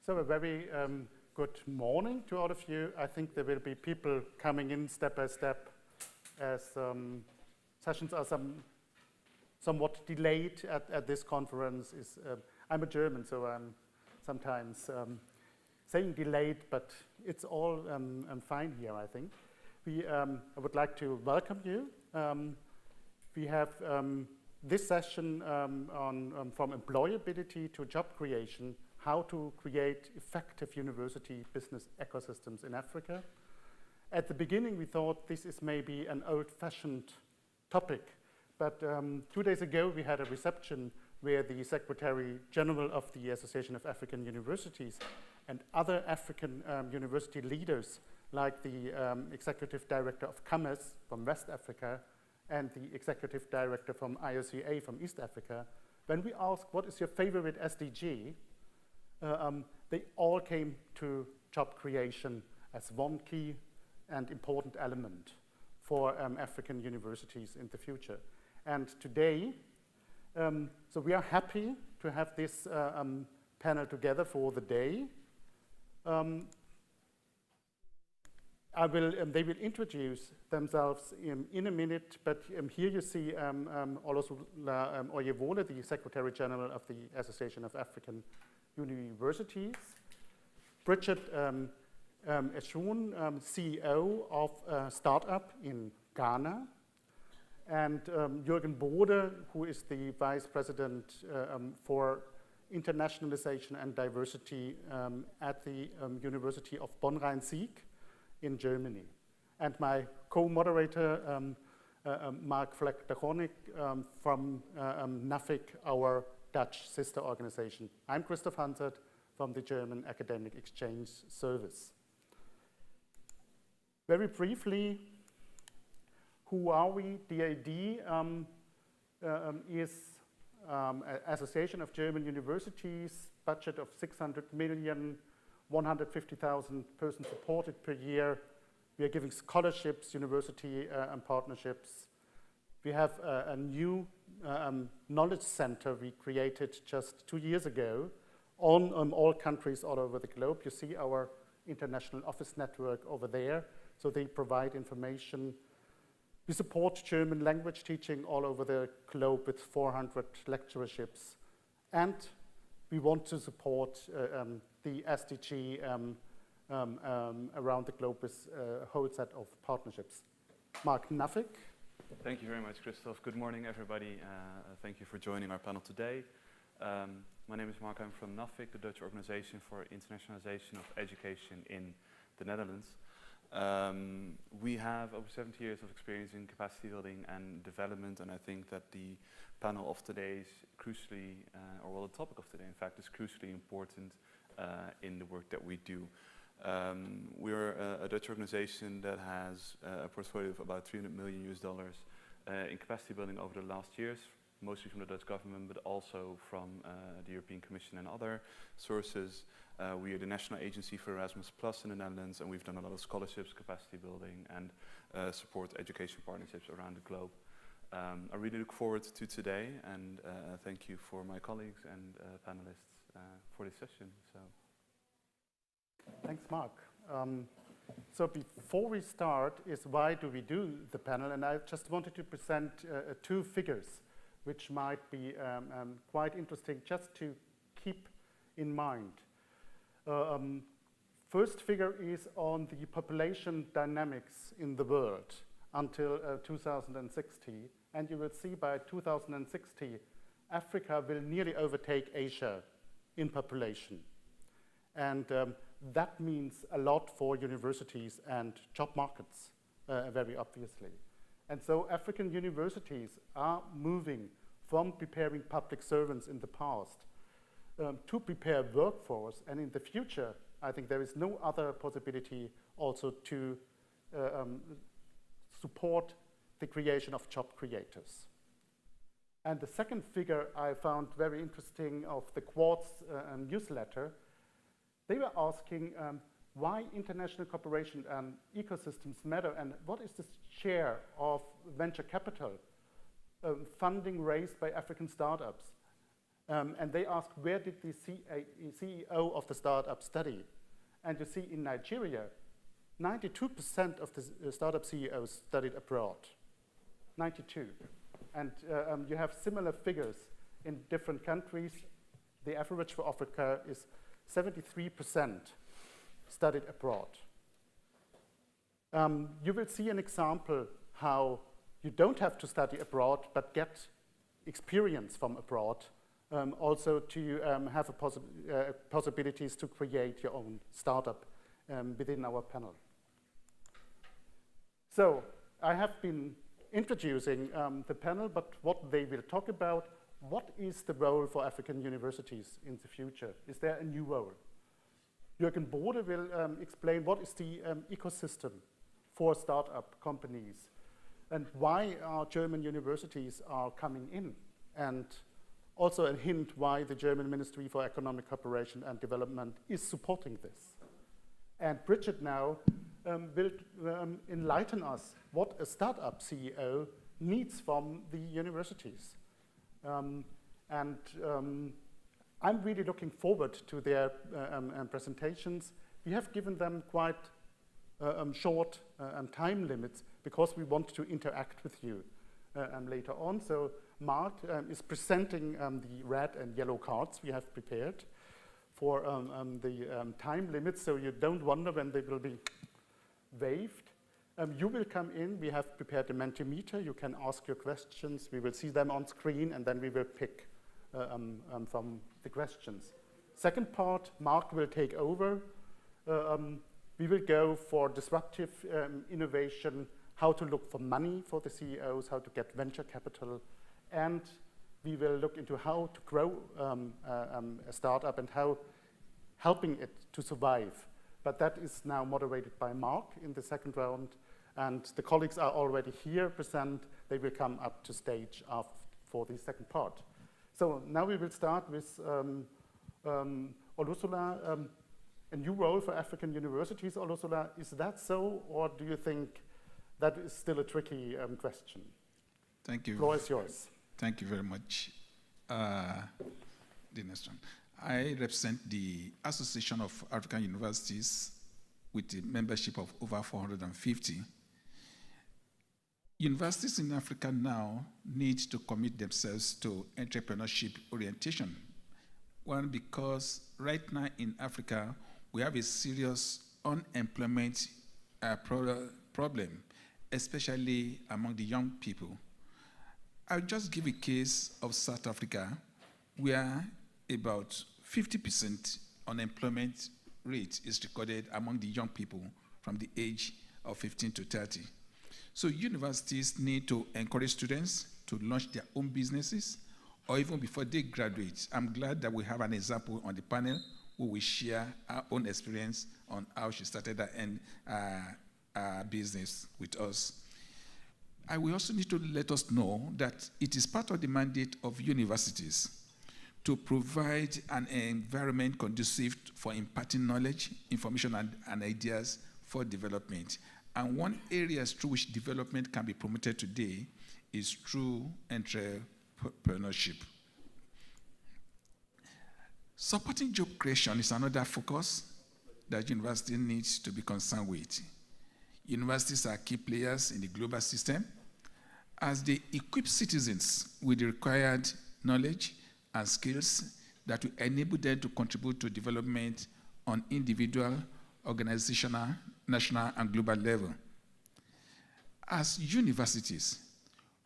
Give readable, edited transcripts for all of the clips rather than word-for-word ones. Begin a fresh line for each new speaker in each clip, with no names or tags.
So a very good morning to all of you. I think there will be people coming in step by step as sessions are somewhat delayed at this conference. I'm a German, so I'm sometimes saying delayed, but it's all fine here, I think. I would like to welcome you. We have this session from employability to job creation, how to create effective university business ecosystems in Africa. At the beginning, we thought this is maybe an old-fashioned topic, but 2 days ago, we had a reception where the Secretary General of the Association of African Universities and other African university leaders, like the Executive Director of Commerce from West Africa and the Executive Director from IOCA from East Africa, when we asked, what is your favorite SDG, they all came to job creation as one key and important element for African universities in the future. And today, so we are happy to have this panel together for the day. They will introduce themselves in a minute, but here you see Olusola Oyewole, the Secretary General of the Association of African Universities, Bridget Eshun, CEO of a startup in Ghana, and Jürgen Bode, who is the Vice President for Internationalization and Diversity at the University of Bonn-Rhein-Sieg in Germany. And my co-moderator, Mark Fleck-de Honig from NUFFIC, our Dutch sister organization. I'm Christoph Hansert from the German Academic Exchange Service. Very briefly, who are we? DAAD is an association of German universities, budget of 600 million, 150,000 persons supported per year. We are giving scholarships, university and partnerships. We have a new knowledge center we created just 2 years ago on all countries all over the globe. You see our international office network over there. So they provide information. We support German language teaching all over the globe with 400 lecturerships. And we want to support the SDG around the globe with a whole set of partnerships. Mark, NUFFIC.
Thank you very much, Christoph. Good morning, everybody. Thank you for joining our panel today. My name is Mark. I'm from NUFFIC, the Dutch Organization for Internationalization of Education in the Netherlands. We have over 70 years of experience in capacity building and development, and I think that the panel of today is crucially, the topic of today, in fact, is crucially important in the work that we do. We're a Dutch organization that has a portfolio of about $300 million in capacity building over the last years, mostly from the Dutch government, but also from the European Commission and other sources. We are the national agency for Erasmus Plus in the Netherlands, and we've done a lot of scholarships, capacity building, and support education partnerships around the globe. I really look forward to today, and thank you for my colleagues and panelists for this session. So.
Thanks, Mark. So before we start is why do we do the panel? And I just wanted to present 2 figures which might be quite interesting just to keep in mind. First figure is on the population dynamics in the world until 2060. And you will see by 2060, Africa will nearly overtake Asia in population. And that means a lot for universities and job markets, very obviously. And so African universities are moving from preparing public servants in the past to prepare workforce. And in the future, I think there is no other possibility also to support the creation of job creators. And the second figure I found very interesting of the Quartz newsletter. They were asking why international cooperation and ecosystems matter, and what is the share of venture capital funding raised by African startups. And they asked, where did the CEO of the startup study? And you see in Nigeria, 92% of the startup CEOs studied abroad. 92. And you have similar figures in different countries. The average for Africa is 73% studied abroad. You will see an example how you don't have to study abroad, but get experience from abroad, also to have possibilities to create your own startup within our panel. So I have been introducing the panel, but what they will talk about, what is the role for African universities in the future? Is there a new role? Jürgen Bode will explain what is the ecosystem for startup companies and why our German universities are coming in, and also a hint why the German Ministry for Economic Cooperation and Development is supporting this. And Bridget now will enlighten us what a startup CEO needs from the universities. I'm really looking forward to their presentations. We have given them quite short time limits because we want to interact with you later on. So Mark is presenting the red and yellow cards we have prepared for the time limits, so you don't wonder when they will be waived. You will come in. We have prepared a Mentimeter. You can ask your questions. We will see them on screen, and then we will pick from the questions. Second part, Mark will take over. We will go for disruptive innovation, how to look for money for the CEOs, how to get venture capital, and we will look into how to grow a startup and how helping it to survive. But that is now moderated by Mark in the second round, and the colleagues are already here present. They will come up to stage for the second part. So now we will start with Olusola, a new role for African universities. Olusola, is that so, or do you think that is still a tricky question?
Thank you.
The floor is yours.
Thank you very much. The next one. I represent the Association of African Universities with a membership of over 450. Universities in Africa now need to commit themselves to entrepreneurship orientation. One, because right now in Africa, we have a serious unemployment problem, especially among the young people. I'll just give a case of South Africa, where about 50% unemployment rate is recorded among the young people from the age of 15 to 30. So universities need to encourage students to launch their own businesses, or even before they graduate. I'm glad that we have an example on the panel who will share our own experience on how she started her business with us. I will also need to let us know that it is part of the mandate of universities to provide an environment conducive for imparting knowledge, information, and ideas for development. And one area through which development can be promoted today is through entrepreneurship. Supporting job creation is another focus that university needs to be concerned with. Universities are key players in the global system as they equip citizens with the required knowledge and skills that will enable them to contribute to development on individual, organizational, national, and global level. As universities,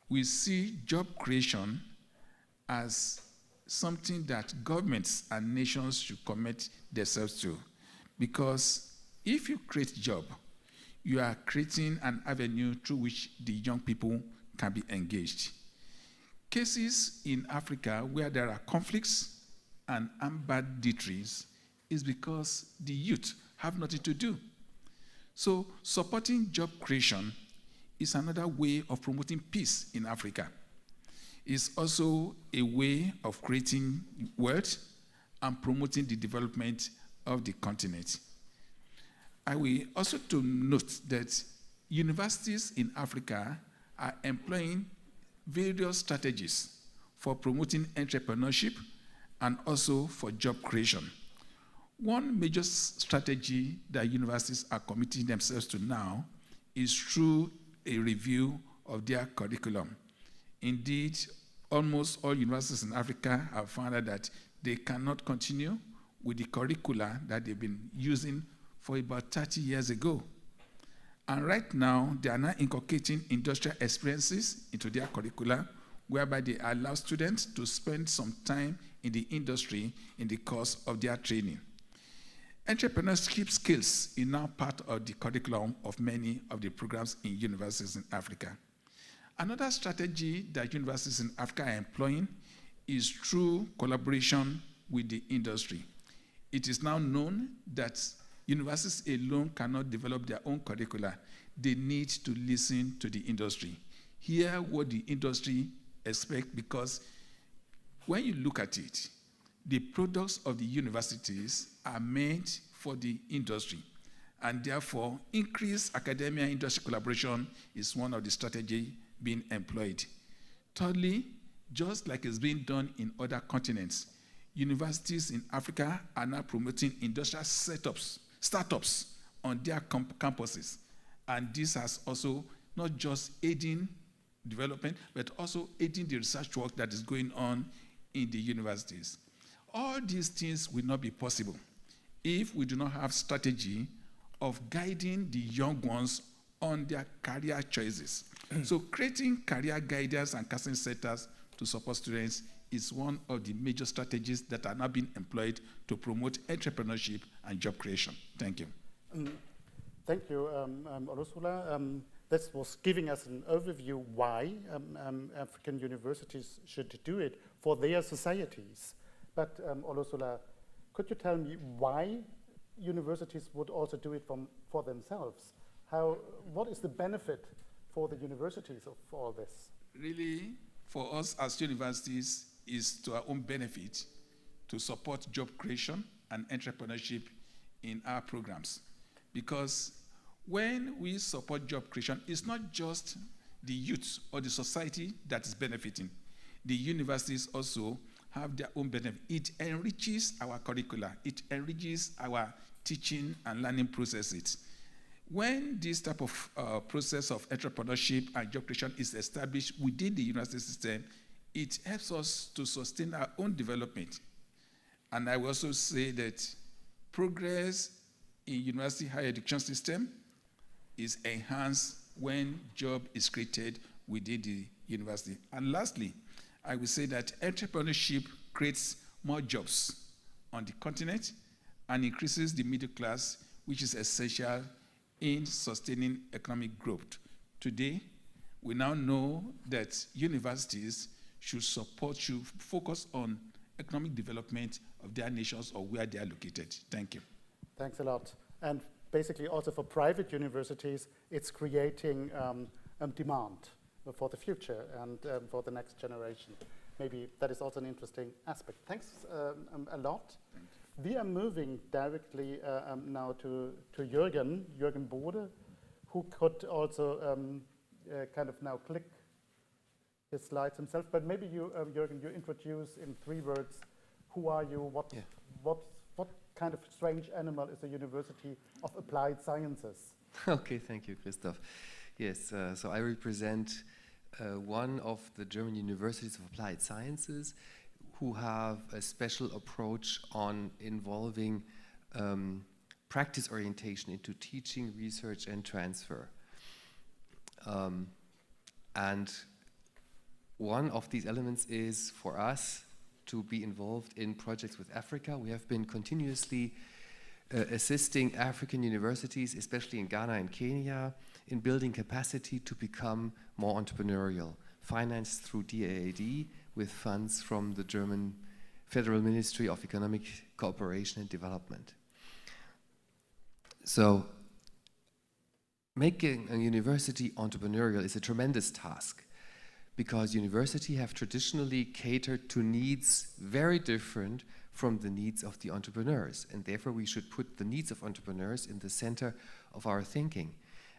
we see job creation as something that governments and nations should commit themselves to. Because if you create a job, you are creating an avenue through which the young people can be engaged. Cases in Africa where there are conflicts and armed banditries is because the youth have nothing to do. So supporting job creation is another way of promoting peace in Africa. It's also a way of creating wealth and promoting the development of the continent. I will also to note that universities in Africa are employing various strategies for promoting entrepreneurship and also for job creation. One major strategy that universities are committing themselves to now is through a review of their curriculum. Indeed, almost all universities in Africa have found out that they cannot continue with the curricula that they've been using for about 30 years ago. And right now, they are now inculcating industrial experiences into their curricula, whereby they allow students to spend some time in the industry in the course of their training. Entrepreneurship skills is now part of the curriculum of many of the programs in universities in Africa. Another strategy that universities in Africa are employing is through collaboration with the industry. It is now known that universities alone cannot develop their own curricula. They need to listen to the industry, hear what the industry expects, because when you look at it, the products of the universities are meant for the industry, and therefore increased academia-industry collaboration is one of the strategies being employed. Thirdly, just like it's being done in other continents, universities in Africa are now promoting industrial startups on their campuses, and this has also not just aiding development, but also aiding the research work that is going on in the universities. All these things will not be possible if we do not have strategy of guiding the young ones on their career choices. So creating career guidance and counseling centers to support students is one of the major strategies that are now being employed to promote entrepreneurship and job creation. Thank you.
Thank you, Olusula. This was giving us an overview why African universities should do it for their societies. But Olusula, could you tell me why universities would also do it for themselves? What is the benefit for the universities of all this?
Really, for us as universities, is to our own benefit to support job creation and entrepreneurship in our programs. Because when we support job creation, it's not just the youth or the society that is benefiting. The universities also have their own benefit. It enriches our curricula. It enriches our teaching and learning processes. When this type of process of entrepreneurship and job creation is established within the university system, it helps us to sustain our own development. And I will also say that progress in university higher education system is enhanced when job is created within the university. And lastly, I will say that entrepreneurship creates more jobs on the continent and increases the middle class, which is essential in sustaining economic growth. Today, we now know that universities should focus on economic development of their nations or where they are located. Thank you.
Thanks a lot. And basically also for private universities, it's creating demand for the future and for the next generation. Maybe that is also an interesting aspect. Thanks a lot. We are moving directly now to Jürgen Bode, who could also kind of now click his slides himself. But maybe you, Jürgen, you introduce in 3 words, who are you, what kind of strange animal is the University of Applied Sciences?
Okay, thank you, Christoph. Yes, so I represent one of the German universities of applied sciences who have a special approach on involving practice orientation into teaching, research, and transfer. And one of these elements is for us to be involved in projects with Africa. We have been continuously assisting African universities, especially in Ghana and Kenya, in building capacity to become more entrepreneurial, financed through DAAD with funds from the German Federal Ministry of Economic Cooperation and Development. So making a university entrepreneurial is a tremendous task, because universities have traditionally catered to needs very different from the needs of the entrepreneurs, and therefore we should put the needs of entrepreneurs in the center of our thinking.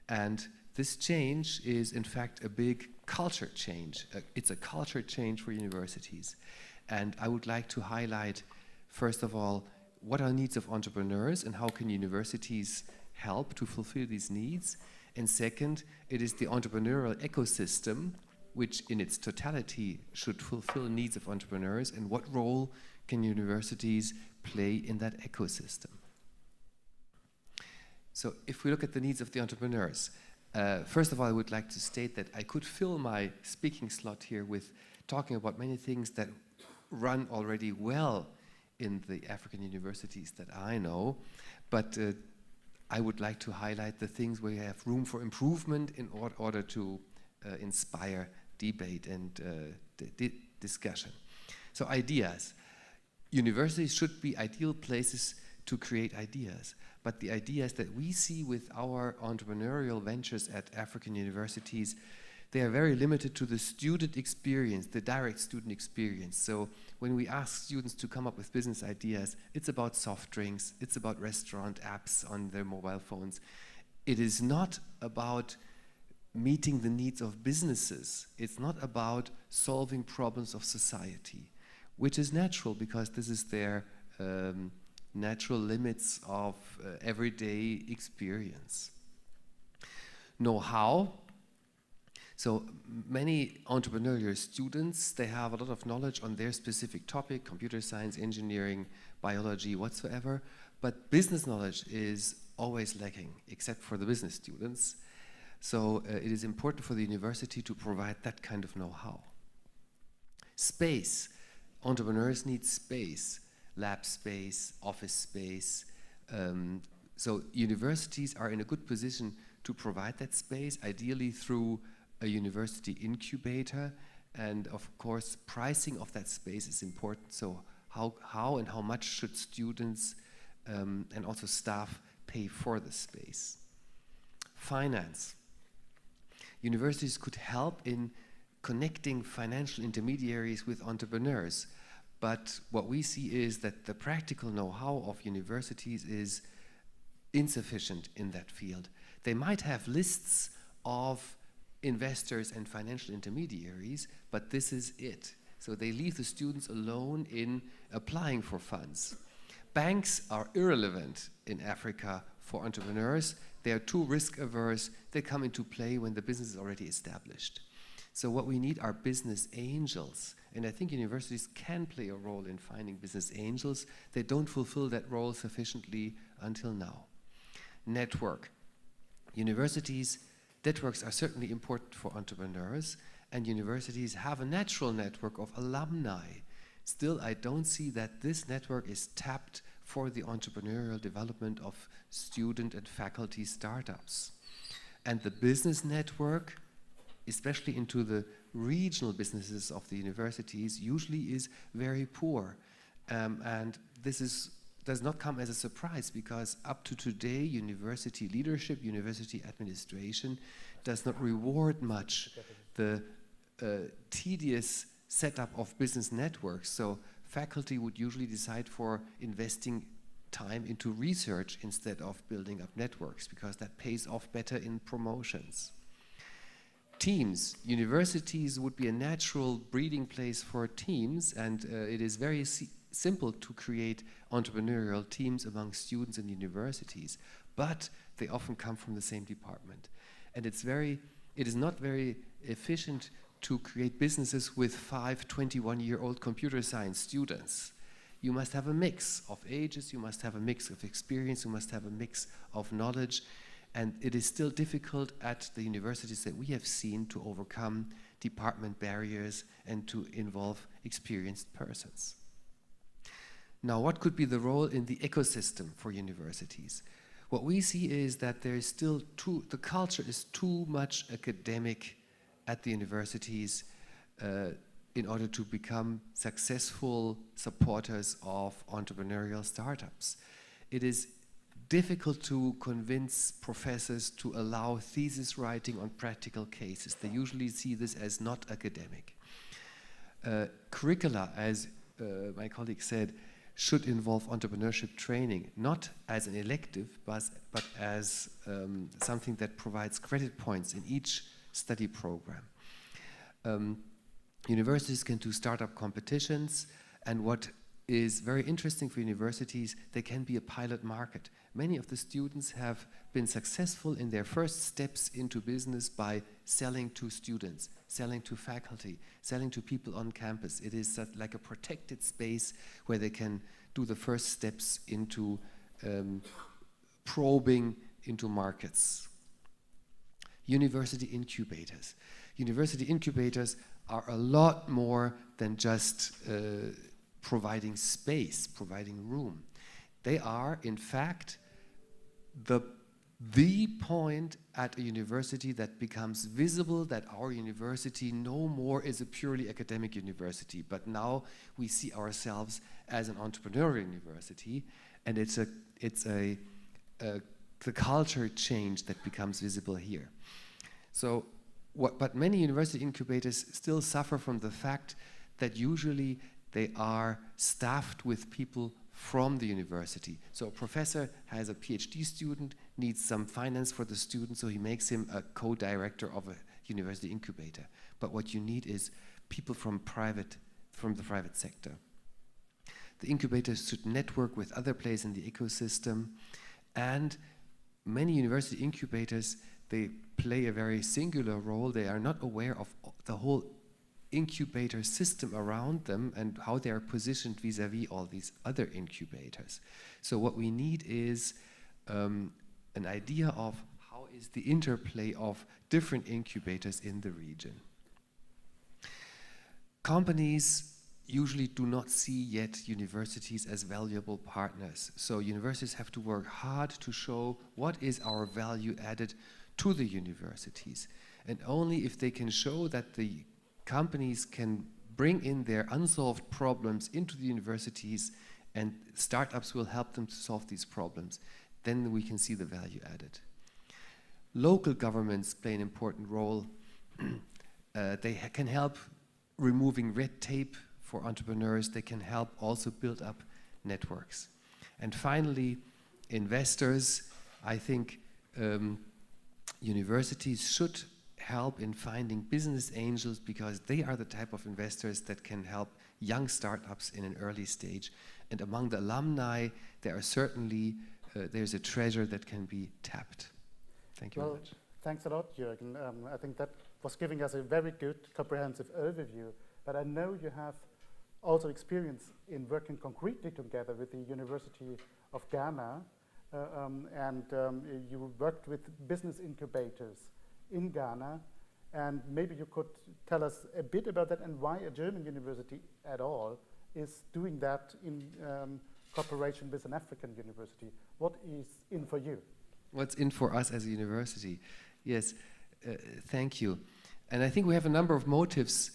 And this change is in fact a big culture change. It's a culture change for universities. And I would like to highlight, first of all, what are needs of entrepreneurs and how can universities help to fulfill these needs? And second, it is the entrepreneurial ecosystem which in its totality should fulfill needs of entrepreneurs, and what role can universities play in that ecosystem? So if we look at the needs of the entrepreneurs, first of all, I would like to state that I could fill my speaking slot here with talking about many things that run already well in the African universities that I know, but I would like to highlight the things where you have room for improvement in order to inspire debate and discussion. So ideas. Universities should be ideal places to create ideas, but the ideas that we see with our entrepreneurial ventures at African universities, they are very limited to the student experience, the direct student experience. So when we ask students to come up with business ideas, it's about soft drinks, it's about restaurant apps on their mobile phones. It is not about meeting the needs of businesses. It's not about solving problems of society, which is natural because this is their natural limits of everyday experience. Know-how. So many entrepreneurial students, they have a lot of knowledge on their specific topic, computer science, engineering, biology, whatsoever, but business knowledge is always lacking, except for the business students. So it is important for the university to provide that kind of know-how. Space. Entrepreneurs need space, lab space, office space. So universities are in a good position to provide that space, ideally through a university incubator, and of course pricing of that space is important. So how and how much should students and also staff pay for the space? Finance. Universities could help in connecting financial intermediaries with entrepreneurs, but what we see is that the practical know-how of universities is insufficient in that field. They might have lists of investors and financial intermediaries, but this is it. So they leave the students alone in applying for funds. Banks are irrelevant in Africa for entrepreneurs. They are too risk averse. They come into play when the business is already established. So what we need are business angels. And I think universities can play a role in finding business angels. They don't fulfill that role sufficiently until now. Network. Networks are certainly important for entrepreneurs, and universities have a natural network of alumni. Still, I don't see that this network is tapped for the entrepreneurial development of student and faculty startups. And the business network, especially into the regional businesses of the universities, usually is very poor. And this does not come as a surprise, because up to today, university leadership, university administration does not reward much the tedious setup of business networks. So faculty would usually decide for investing time into research instead of building up networks, because that pays off better in promotions. Teams. Universities would be a natural breeding place for teams, and it is very simple to create entrepreneurial teams among students in universities, but they often come from the same department. And it is not very efficient to create businesses with 5 21-year-old computer science students. You must have a mix of ages, you must have a mix of experience, you must have a mix of knowledge, and it is still difficult at the universities that we have seen to overcome department barriers and to involve experienced persons. Now, what could be the role in the ecosystem for universities? What we see is that there is still the culture is too much academic at the universities in order to become successful supporters of entrepreneurial startups. It is difficult to convince professors to allow thesis writing on practical cases. They usually see this as not academic. Curricula, as my colleague said, should involve entrepreneurship training, not as an elective, but as something that provides credit points in each study program. Universities can do startup competitions, and what is very interesting for universities, they can be a pilot market. Many of the students have been successful in their first steps into business by selling to students, selling to faculty, selling to people on campus. It is like a protected space where they can do the first steps into probing into markets. University incubators. University incubators are a lot more than just providing space, providing room. They are, in fact, the point at a university that becomes visible, that our university no more is a purely academic university, but now we see ourselves as an entrepreneurial university, and it's the culture change that becomes visible here. So, but many university incubators still suffer from the fact that usually they are staffed with people from the university. So a professor has a PhD student, needs some finance for the student, so he makes him a co-director of a university incubator. But what you need is people from the private sector. The incubators should network with other players in the ecosystem, and many university incubators, they play a very singular role. They are not aware of the whole incubator system around them and how they are positioned vis-a-vis all these other incubators. So what we need is an idea of how is the interplay of different incubators in the region. Companies usually do not see yet universities as valuable partners. So universities have to work hard to show what is our value added to the universities. And only if they can show that the companies can bring in their unsolved problems into the universities and startups will help them to solve these problems, then we can see the value added. Local governments play an important role. They can help removing red tape for entrepreneurs. They can help also build up networks. And finally, investors. I think universities should help in finding business angels because they are the type of investors that can help young startups in an early stage. And among the alumni, there are certainly, there's a treasure that can be tapped. Thank you very much.
Thanks a lot, Jürgen. I think that was giving us a very good comprehensive overview, but I know you have also experience in working concretely together with the University of Ghana, and you worked with business incubators in Ghana, and maybe you could tell us a bit about that and why a German university at all is doing that in cooperation with an African university. What is in for you?
What's in for us as a university? Yes, thank you. And I think we have a number of motives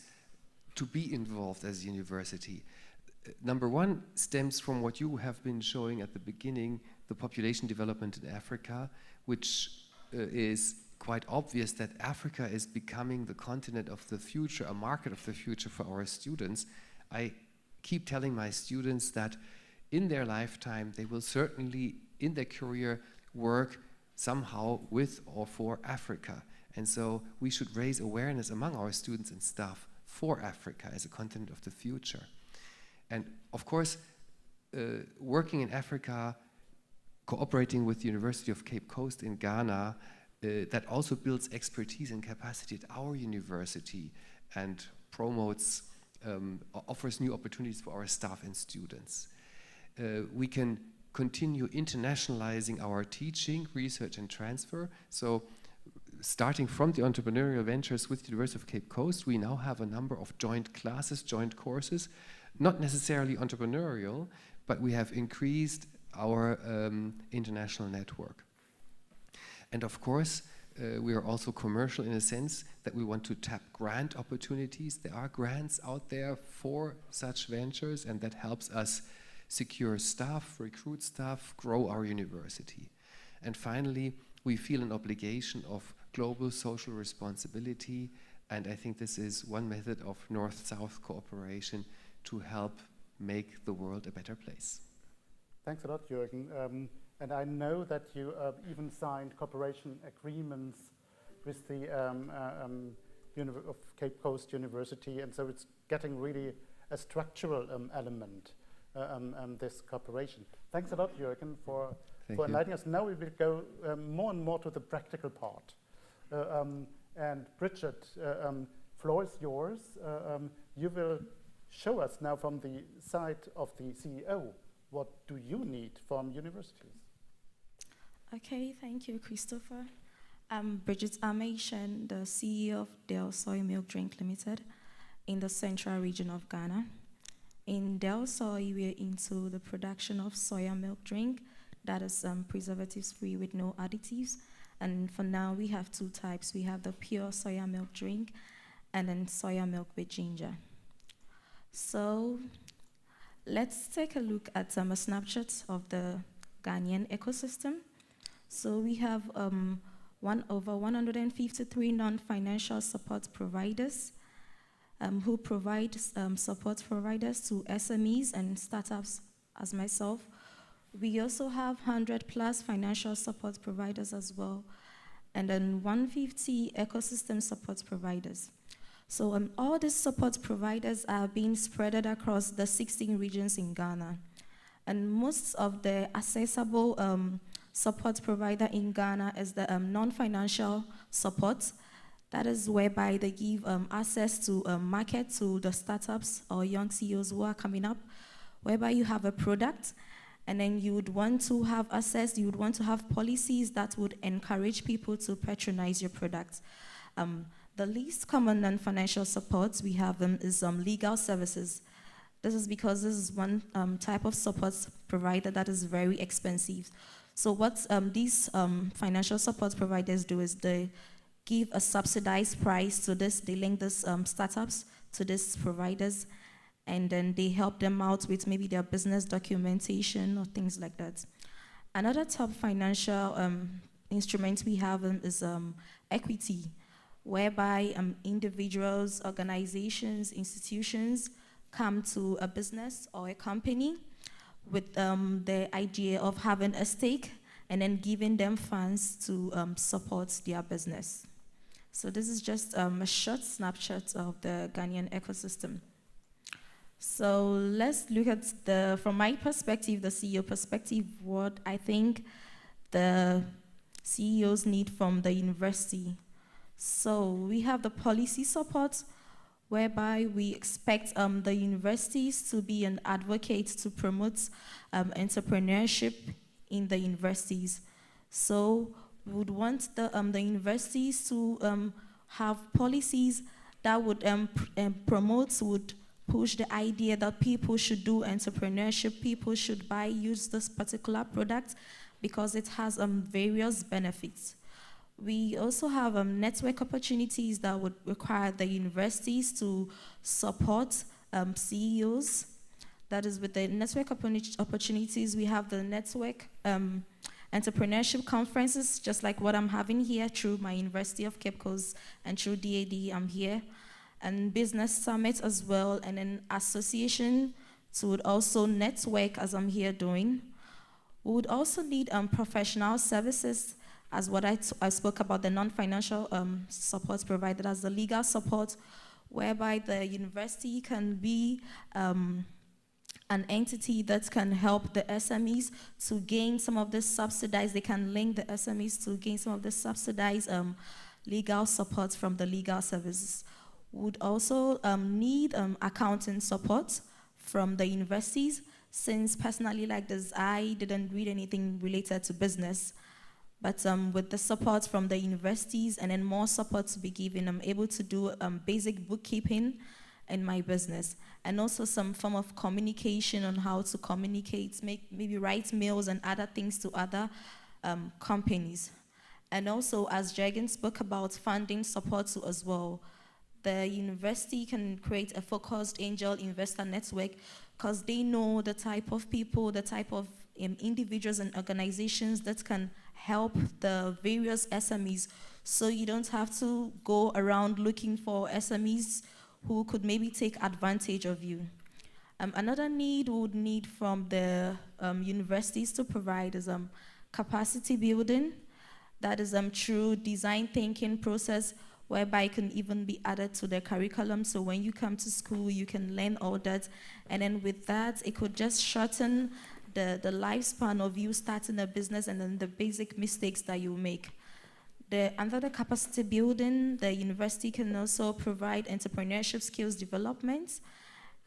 to be involved as a university. Number one stems from what you have been showing at the beginning, the population development in Africa, which is quite obvious that Africa is becoming the continent of the future, a market of the future for our students. I keep telling my students that in their lifetime, they will certainly, in their career, work somehow with or for Africa. And so we should raise awareness among our students and staff for Africa as a continent of the future. And of course, working in Africa, cooperating with the University of Cape Coast in Ghana, that also builds expertise and capacity at our university and promotes, offers new opportunities for our staff and students. We can continue internationalizing our teaching, research and transfer. So starting from the entrepreneurial ventures with the University of Cape Coast, we now have a number of joint classes, joint courses, not necessarily entrepreneurial, but we have increased our international network. And of course, we are also commercial in a sense that we want to tap grant opportunities. There are grants out there for such ventures, and that helps us secure staff, recruit staff, grow our university. And finally, we feel an obligation of global social responsibility, and I think this is one method of North-South cooperation to help make the world a better place.
Thanks a lot, Jürgen. And I know that you even signed cooperation agreements with the of Cape Coast University, and so it's getting really a structural element, this cooperation. Thanks a lot, Jürgen, for enlightening us. Now we will go more and more to the practical part. And Bridget, floor is yours. You will show us now from the side of the CEO, what do you need from universities?
Okay, thank you, Christopher. I'm Bridget Amation, the CEO of Del Soy Milk Drink Limited in the central region of Ghana. In Del Soy, we're into the production of soya milk drink that is preservatives-free with no additives. And for now, we have two types. We have the pure soya milk drink and then soya milk with ginger. So let's take a look at a snapshot of the Ghanaian ecosystem. So we have over 153 non-financial support providers who provide support providers to SMEs and startups as myself. We also have 100 plus financial support providers as well, and then 150 ecosystem support providers. So all these support providers are being spread across the 16 regions in Ghana. And most of the accessible support provider in Ghana is the non-financial support. That is whereby they give access to market to the startups or young CEOs who are coming up, whereby you have a product, and then you would want to have access, you would want to have policies that would encourage people to patronize your product. The least common non-financial support we have is legal services. This is because this is one type of support provider that is very expensive. So what these financial support providers do is they give a subsidized price to this, they link these startups to these providers, and then they help them out with maybe their business documentation or things like that. Another top financial instrument we have is equity, whereby individuals, organizations, institutions come to a business or a company with the idea of having a stake and then giving them funds to support their business. So this is just a short snapshot of the Ghanaian ecosystem. So let's look at from my perspective, the CEO perspective, what I think the CEOs need from the university. So we have the policy support, whereby we expect the universities to be an advocate to promote entrepreneurship in the universities. So we would want the universities to have policies that would promote, would push the idea that people should do entrepreneurship, people should use this particular product because it has various benefits. We also have network opportunities that would require the universities to support CEOs. That is, with the network opportunities, we have the network entrepreneurship conferences, just like what I'm having here through my University of Cape Coast and through DAAD, I'm here, and business summits as well, and then association to also network as I'm here doing. We would also need professional services, as what I spoke about, the non-financial support provided as the legal support, whereby the university can be an entity that can help the SMEs to gain some of the subsidized, they can link the SMEs to gain some of the subsidized legal support from the legal services. Would also need accounting support from the universities, since personally like this, I didn't read anything related to business. But with the support from the universities and then more support to be given, I'm able to do basic bookkeeping in my business. And also some form of communication on how to communicate, maybe write mails and other things to other companies. And also, as Jürgen spoke about, funding support too as well. The university can create a focused angel investor network because they know the type of people, the type of individuals and organizations that can help the various SMEs. So you don't have to go around looking for SMEs who could maybe take advantage of you. Another need we would need from the universities to provide is capacity building. That is through design thinking process, whereby it can even be added to the curriculum. So when you come to school, you can learn all that. And then with that, it could just shorten the lifespan of you starting a business and then the basic mistakes that you make. Under the capacity building, the university can also provide entrepreneurship skills development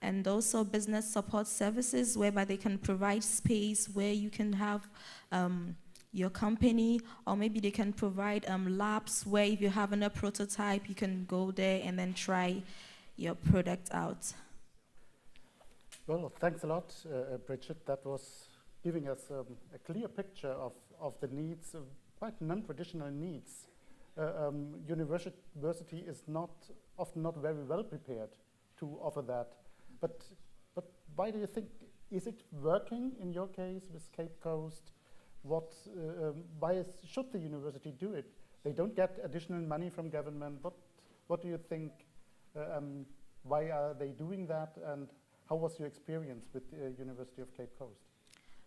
and also business support services, whereby they can provide space where you can have your company, or maybe they can provide labs where if you're having a prototype, you can go there and then try your product out.
Well, thanks a lot, Bridget. That was giving us a clear picture of the needs, quite non-traditional needs. University is often not very well prepared to offer that. But why do you think, is it working in your case with Cape Coast? Why should the university do it? They don't get additional money from government. What do you think? Why are they doing that? And how was your experience with the University of Cape Coast?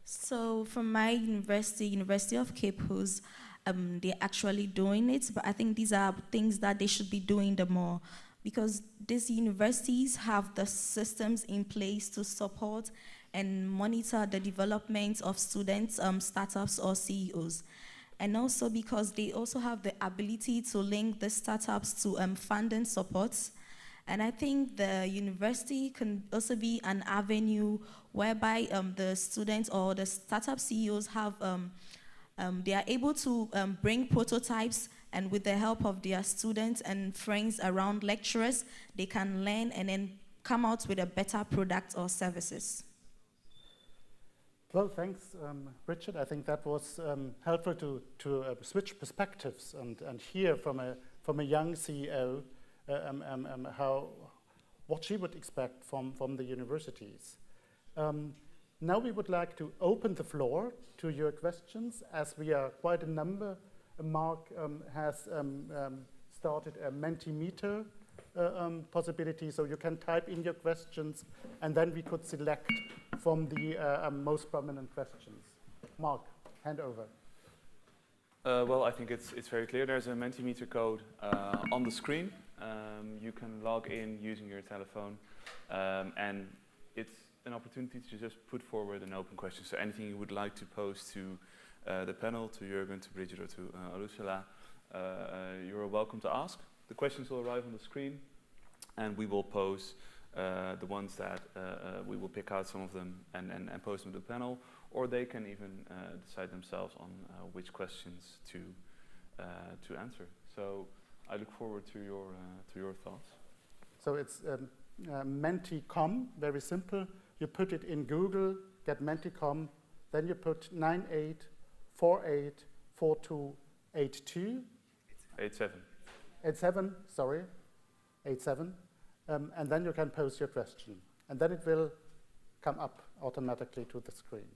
So from my university, University of Cape Coast, they're actually doing it, but I think these are things that they should be doing the more, because these universities have the systems in place to support and monitor the development of students, startups or CEOs. And also because they also have the ability to link the startups to funding supports. And I think the university can also be an avenue whereby the students or the startup CEOs have, they are able to bring prototypes, and with the help of their students and friends around lecturers, they can learn and then come out with a better product or services.
Well, thanks, Richard. I think that was helpful to switch perspectives and hear from a young CEO what she would expect from the universities. Now we would like to open the floor to your questions, as we are quite a number. Mark has started a Mentimeter possibility, so you can type in your questions, and then we could select from the most prominent questions. Mark, hand over.
Well, I think it's very clear. There's a Mentimeter code on the screen. You can log in using your telephone, and it's an opportunity to just put forward an open question. So anything you would like to pose to the panel, to Jürgen, to Bridget, or to Ursula, you're welcome to ask. The questions will arrive on the screen, and we will pose the ones that we will pick out some of them and pose them to the panel, or they can even decide themselves on which questions to answer. So I look forward to your thoughts. So it's Menticom, very simple. You put it in Google, get Menticom, then you put 98484282. 87, sorry, 87. And then you can post your question. And then it will come up automatically to the screen.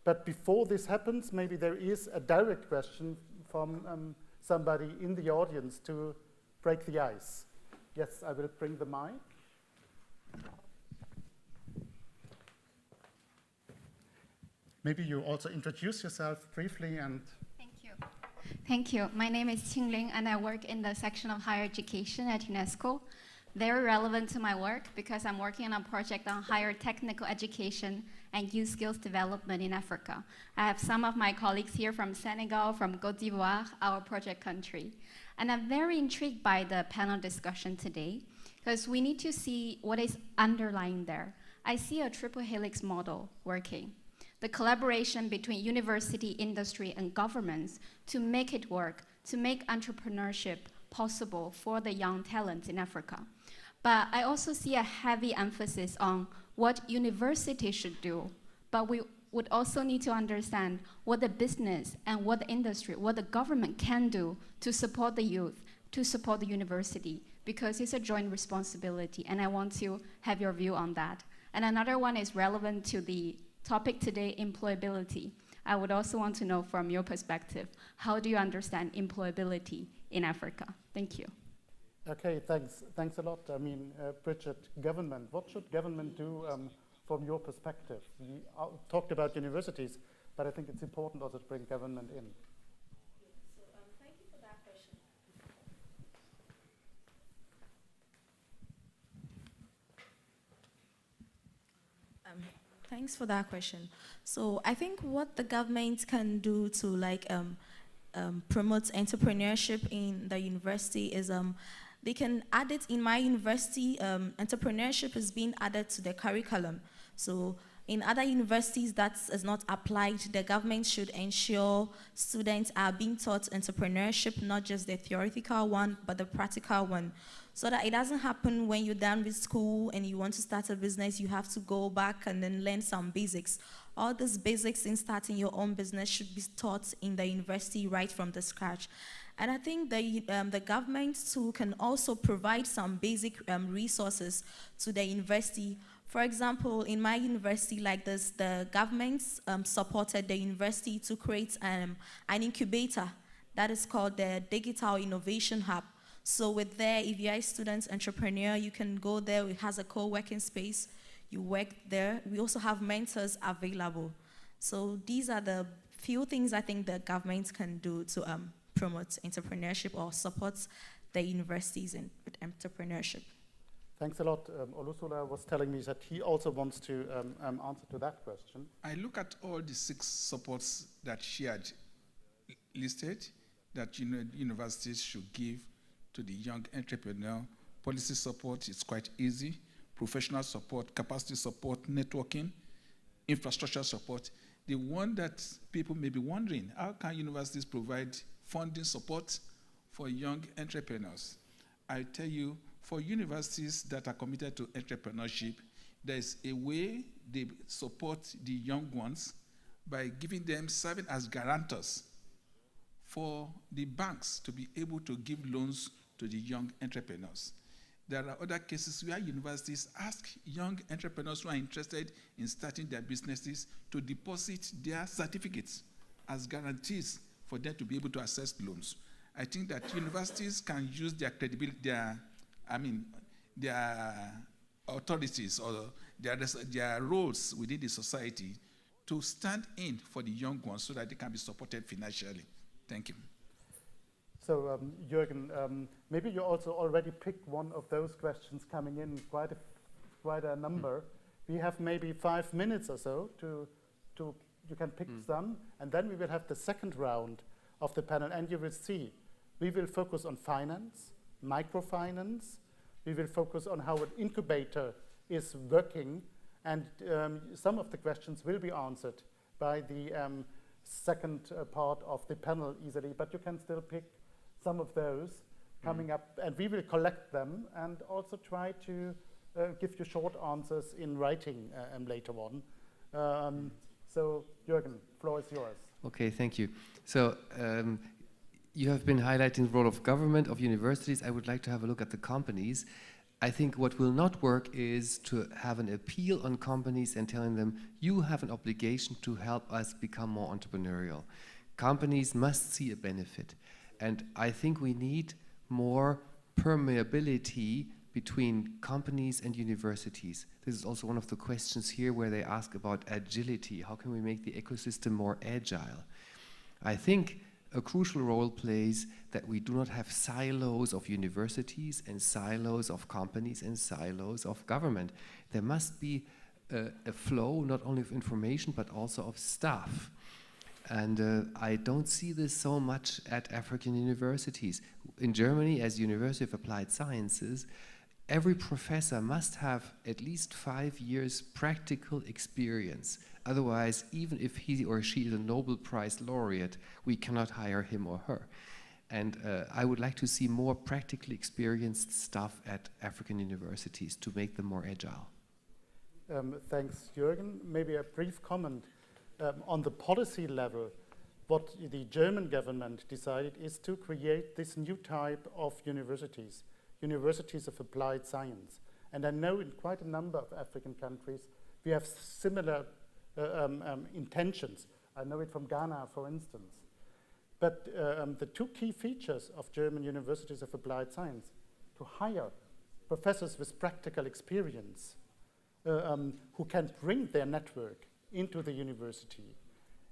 But before this happens, maybe there is a direct question from somebody in the audience to break the ice. Yes, I will bring the mic. Maybe you also introduce yourself briefly and...
Thank you. Thank you. My name is Qingling, and I work in the section of higher education at UNESCO. Very relevant to my work because I'm working on a project on higher technical education and youth skills development in Africa. I have some of my colleagues here from Senegal, from Côte d'Ivoire, our project country. And I'm very intrigued by the panel discussion today because we need to see what is underlying there. I see a triple helix model working. The collaboration between university, industry, and governments to make it work, to make entrepreneurship possible for the young talents in Africa. But I also see a heavy emphasis on what universities should do, but we would also need to understand what the business and what the industry, what the government can do to support the youth, to support the university, because it's a joint responsibility, and I want to have your view on that. And another one is relevant to the topic today, employability. I would also want to know from your perspective, how do you understand employability in Africa? Thank you.
Okay, thanks a lot. I mean, Bridget, government, what should government do from your perspective? We talked about universities, but I think it's important also to bring government in.
So thank you for that question. Thanks for that question. So I think what the government can do to promote entrepreneurship in the university is they can add it in my university. Entrepreneurship is being added to the curriculum. So in other universities that is not applied, the government should ensure students are being taught entrepreneurship, not just the theoretical one, but the practical one. So that it doesn't happen when you're done with school and you want to start a business, you have to go back and then learn some basics. All these basics in starting your own business should be taught in the university right from the scratch. And I think the government too can also provide some basic resources to the university. For example, in my university like this, the government supported the university to create an incubator that is called the Digital Innovation Hub. So with there, if you're a student entrepreneur, you can go there. It has a co-working space. You work there. We also have mentors available. So these are the few things I think the government can do to promote entrepreneurship or support the universities in entrepreneurship.
Thanks a lot. Olusula was telling me that he also wants to answer to that question.
I look at all the 6 supports that she had listed that universities should give to the young entrepreneur. Policy support is quite easy. Professional support, capacity support, networking, infrastructure support. The one that people may be wondering, how can universities provide funding support for young entrepreneurs? I tell you, for universities that are committed to entrepreneurship, there's a way they support the young ones by giving them, serving as guarantors for the banks to be able to give loans to the young entrepreneurs. There are other cases where universities ask young entrepreneurs who are interested in starting their businesses to deposit their certificates as guarantees for them to be able to access loans. I think that universities can use their credibility, their authorities or their roles within the society to stand in for the young ones so that they can be supported financially. Thank you.
So, Jürgen, maybe you also already picked one of those questions coming in, quite a number. We have maybe 5 minutes or so you can pick some, and then we will have the second round of the panel, and you will see, we will focus on finance, microfinance, we will focus on how an incubator is working, and some of the questions will be answered by the second part of the panel easily, but you can still pick some of those coming up, and we will collect them and also try to give you short answers in writing later on. So, Jürgen, floor is yours.
Okay, thank you. So, you have been highlighting the role of government, of universities. I would like to have a look at the companies. I think what will not work is to have an appeal on companies and telling them, you have an obligation to help us become more entrepreneurial. Companies must see a benefit. And I think we need more permeability between companies and universities. This is also one of the questions here where they ask about agility. How can we make the ecosystem more agile? I think a crucial role plays that we do not have silos of universities and silos of companies and silos of government. There must be a flow not only of information but also of staff. And I don't see this so much at African universities. In Germany, as University of Applied Sciences, every professor must have at least 5 years practical experience. Otherwise, even if he or she is a Nobel Prize laureate, we cannot hire him or her. And I would like to see more practically experienced staff at African universities to make them more agile.
Thanks, Jürgen. Maybe a brief comment. On the policy level, what the German government decided is to create this new type of universities, universities of applied science. And I know in quite a number of African countries, we have similar intentions. I know it from Ghana, for instance. But the 2 key features of German universities of applied science, to hire professors with practical experience who can bring their network into the university.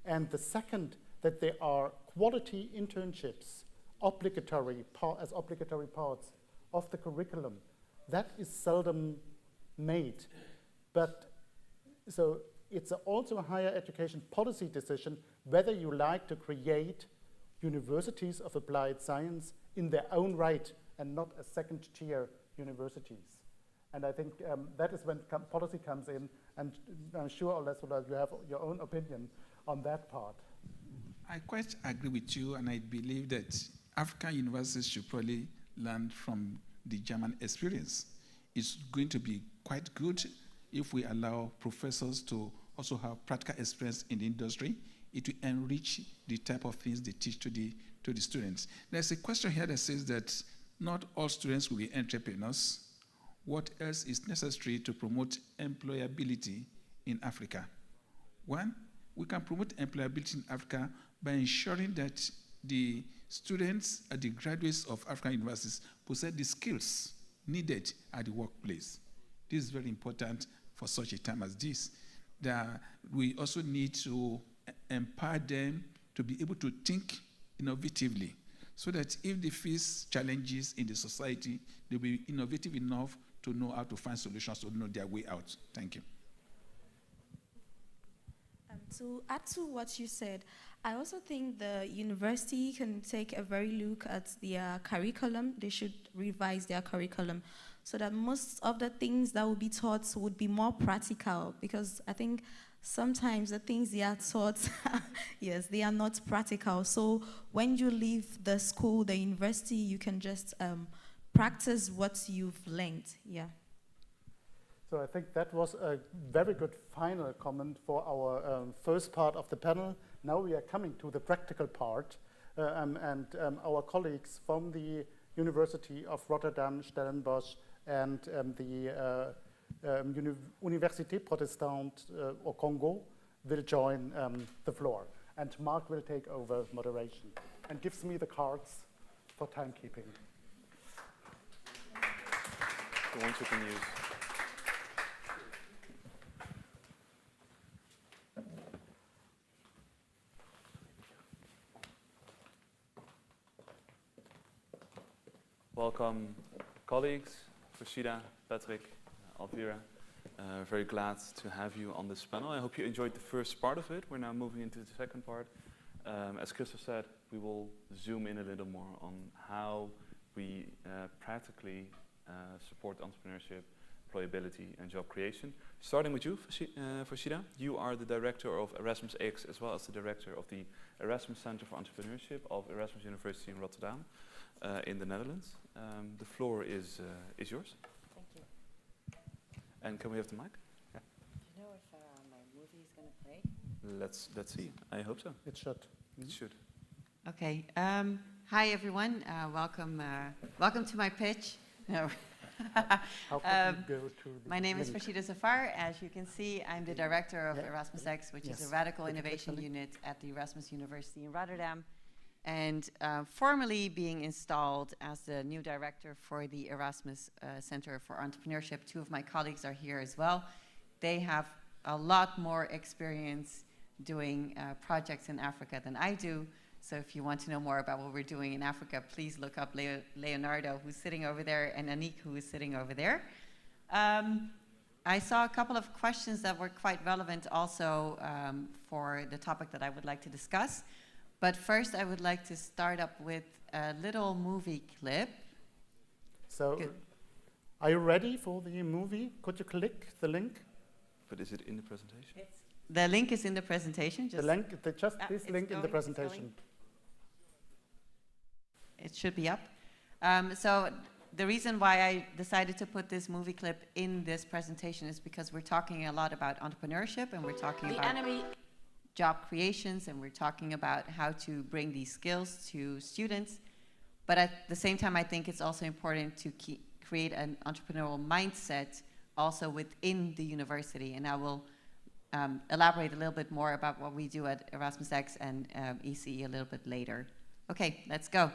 And the second, that there are quality internships as obligatory parts of the curriculum. That is seldom made. But So it's also a higher education policy decision whether you like to create universities of applied science in their own right and not as second-tier universities. And I think that is when policy comes in, and I'm sure, Olesula, you have your own opinion on that part.
I quite agree with you, and I believe that African universities should probably learn from the German experience. It's going to be quite good if we allow professors to also have practical experience in the industry. It will enrich the type of things they teach to the students. There's a question here that says that not all students will be entrepreneurs. What else is necessary to promote employability in Africa? One, we can promote employability in Africa by ensuring that the students and the graduates of African universities possess the skills needed at the workplace. This is very important for such a time as this. That we also need to empower them to be able to think innovatively, so that if they face challenges in the society, they'll be innovative enough to know how to find solutions, to know their way out. Thank you.
To add to what you said, I also think the university can take a very look at their curriculum. They should revise their curriculum so that most of the things that will be taught would be more practical, because I think sometimes the things they are taught, yes, they are not practical. So when you leave the school, the university, you can just practice what you've learned, yeah.
So I think that was a very good final comment for our first part of the panel. Now we are coming to the practical part, and our colleagues from the University of Rotterdam, Stellenbosch, and the Université Protestante au Congo will join the floor. And Mark will take over moderation and gives me the cards for timekeeping.
The ones you can use. Welcome, colleagues, Rashida, Patrick, Alvira. Very glad to have you on this panel. I hope you enjoyed the first part of it. We're now moving into the second part. As Christoph said, we will zoom in a little more on how we practically support entrepreneurship, employability, and job creation. Starting with you, Rashida. You are the director of Erasmus X, as well as the director of the Erasmus Center for Entrepreneurship of Erasmus University in Rotterdam, in the Netherlands. The floor is yours.
Thank you.
And can we have the mic?
Yeah. Do you know if my movie is going to play?
Let's see. I hope so.
It should.
It should.
Okay. Hi everyone. Welcome to my pitch. No.
How can we go to the
My name is
link?
Rashida Zafar. As you can see, I'm the director of Erasmus X, which is a radical
Could you click
innovation
the link?
unit at the Erasmus University in Rotterdam, and formally being installed as the new director for the Erasmus Center for Entrepreneurship. Two of my colleagues are here as well. They have a lot more experience doing projects in Africa than I do. So if you want to know more about what we're doing in Africa, please look up Leonardo, who's sitting over there, and Anik, who is sitting over there. I saw a couple of questions that were quite relevant also for the topic that I would like to discuss. But first, I would like to start up with a little movie clip.
So,
Good.
are you ready for the movie? Could you click the link?
But is it in the presentation?
The link is in the presentation.
The link, just this
it's
link in the
going, it's
presentation.
going. It should be up. So the reason why I decided to put this movie clip in this presentation is because we're talking a lot about entrepreneurship, and we're talking about job creations, and we're talking about how to bring these skills to students. But at the same time, I think it's also important to create an entrepreneurial mindset also within the university. And I will elaborate a little bit more about what we do at Erasmus X and ECE a little bit later. Okay, let's go.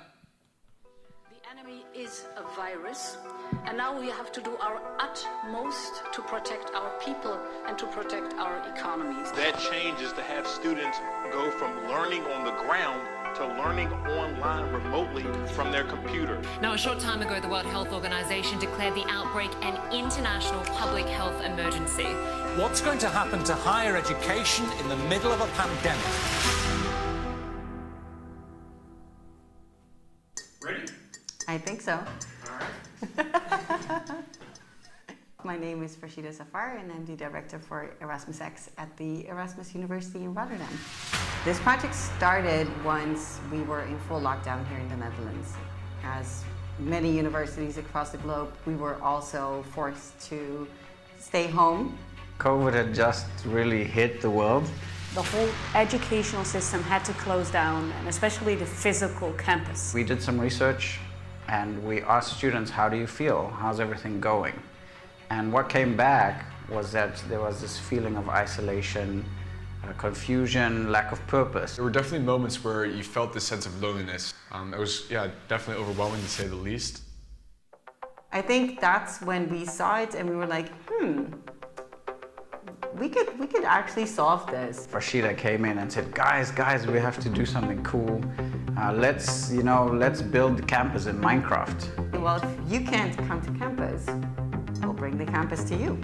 The enemy is a virus, and now we have to do our utmost to protect our people and to protect our economies.
That change is to have students go from learning on the ground to learning online remotely from their computer.
Now, a short time ago, the World Health Organization declared the outbreak an international public health emergency.
What's going to happen to higher education in the middle of a pandemic?
Ready?
I think so.
All right.
My name is Farshida Safar, and I'm the director for Erasmus X at the Erasmus University in Rotterdam. This project started once we were in full lockdown here in the Netherlands. As many universities across the globe, we were also forced to stay home.
COVID had just really hit the world.
The whole educational system had to close down, and especially the physical campus.
We did some research and we asked students, how do you feel? How's everything going? And what came back was that there was this feeling of isolation, confusion, lack of purpose.
There were definitely moments where you felt this sense of loneliness. It was, definitely overwhelming to say the least.
I think that's when we saw it and we were like, we could actually solve this.
Farshida came in and said, guys, we have to do something cool. Let's build the campus in Minecraft.
Well, if you can't come to campus, we'll bring the campus to you.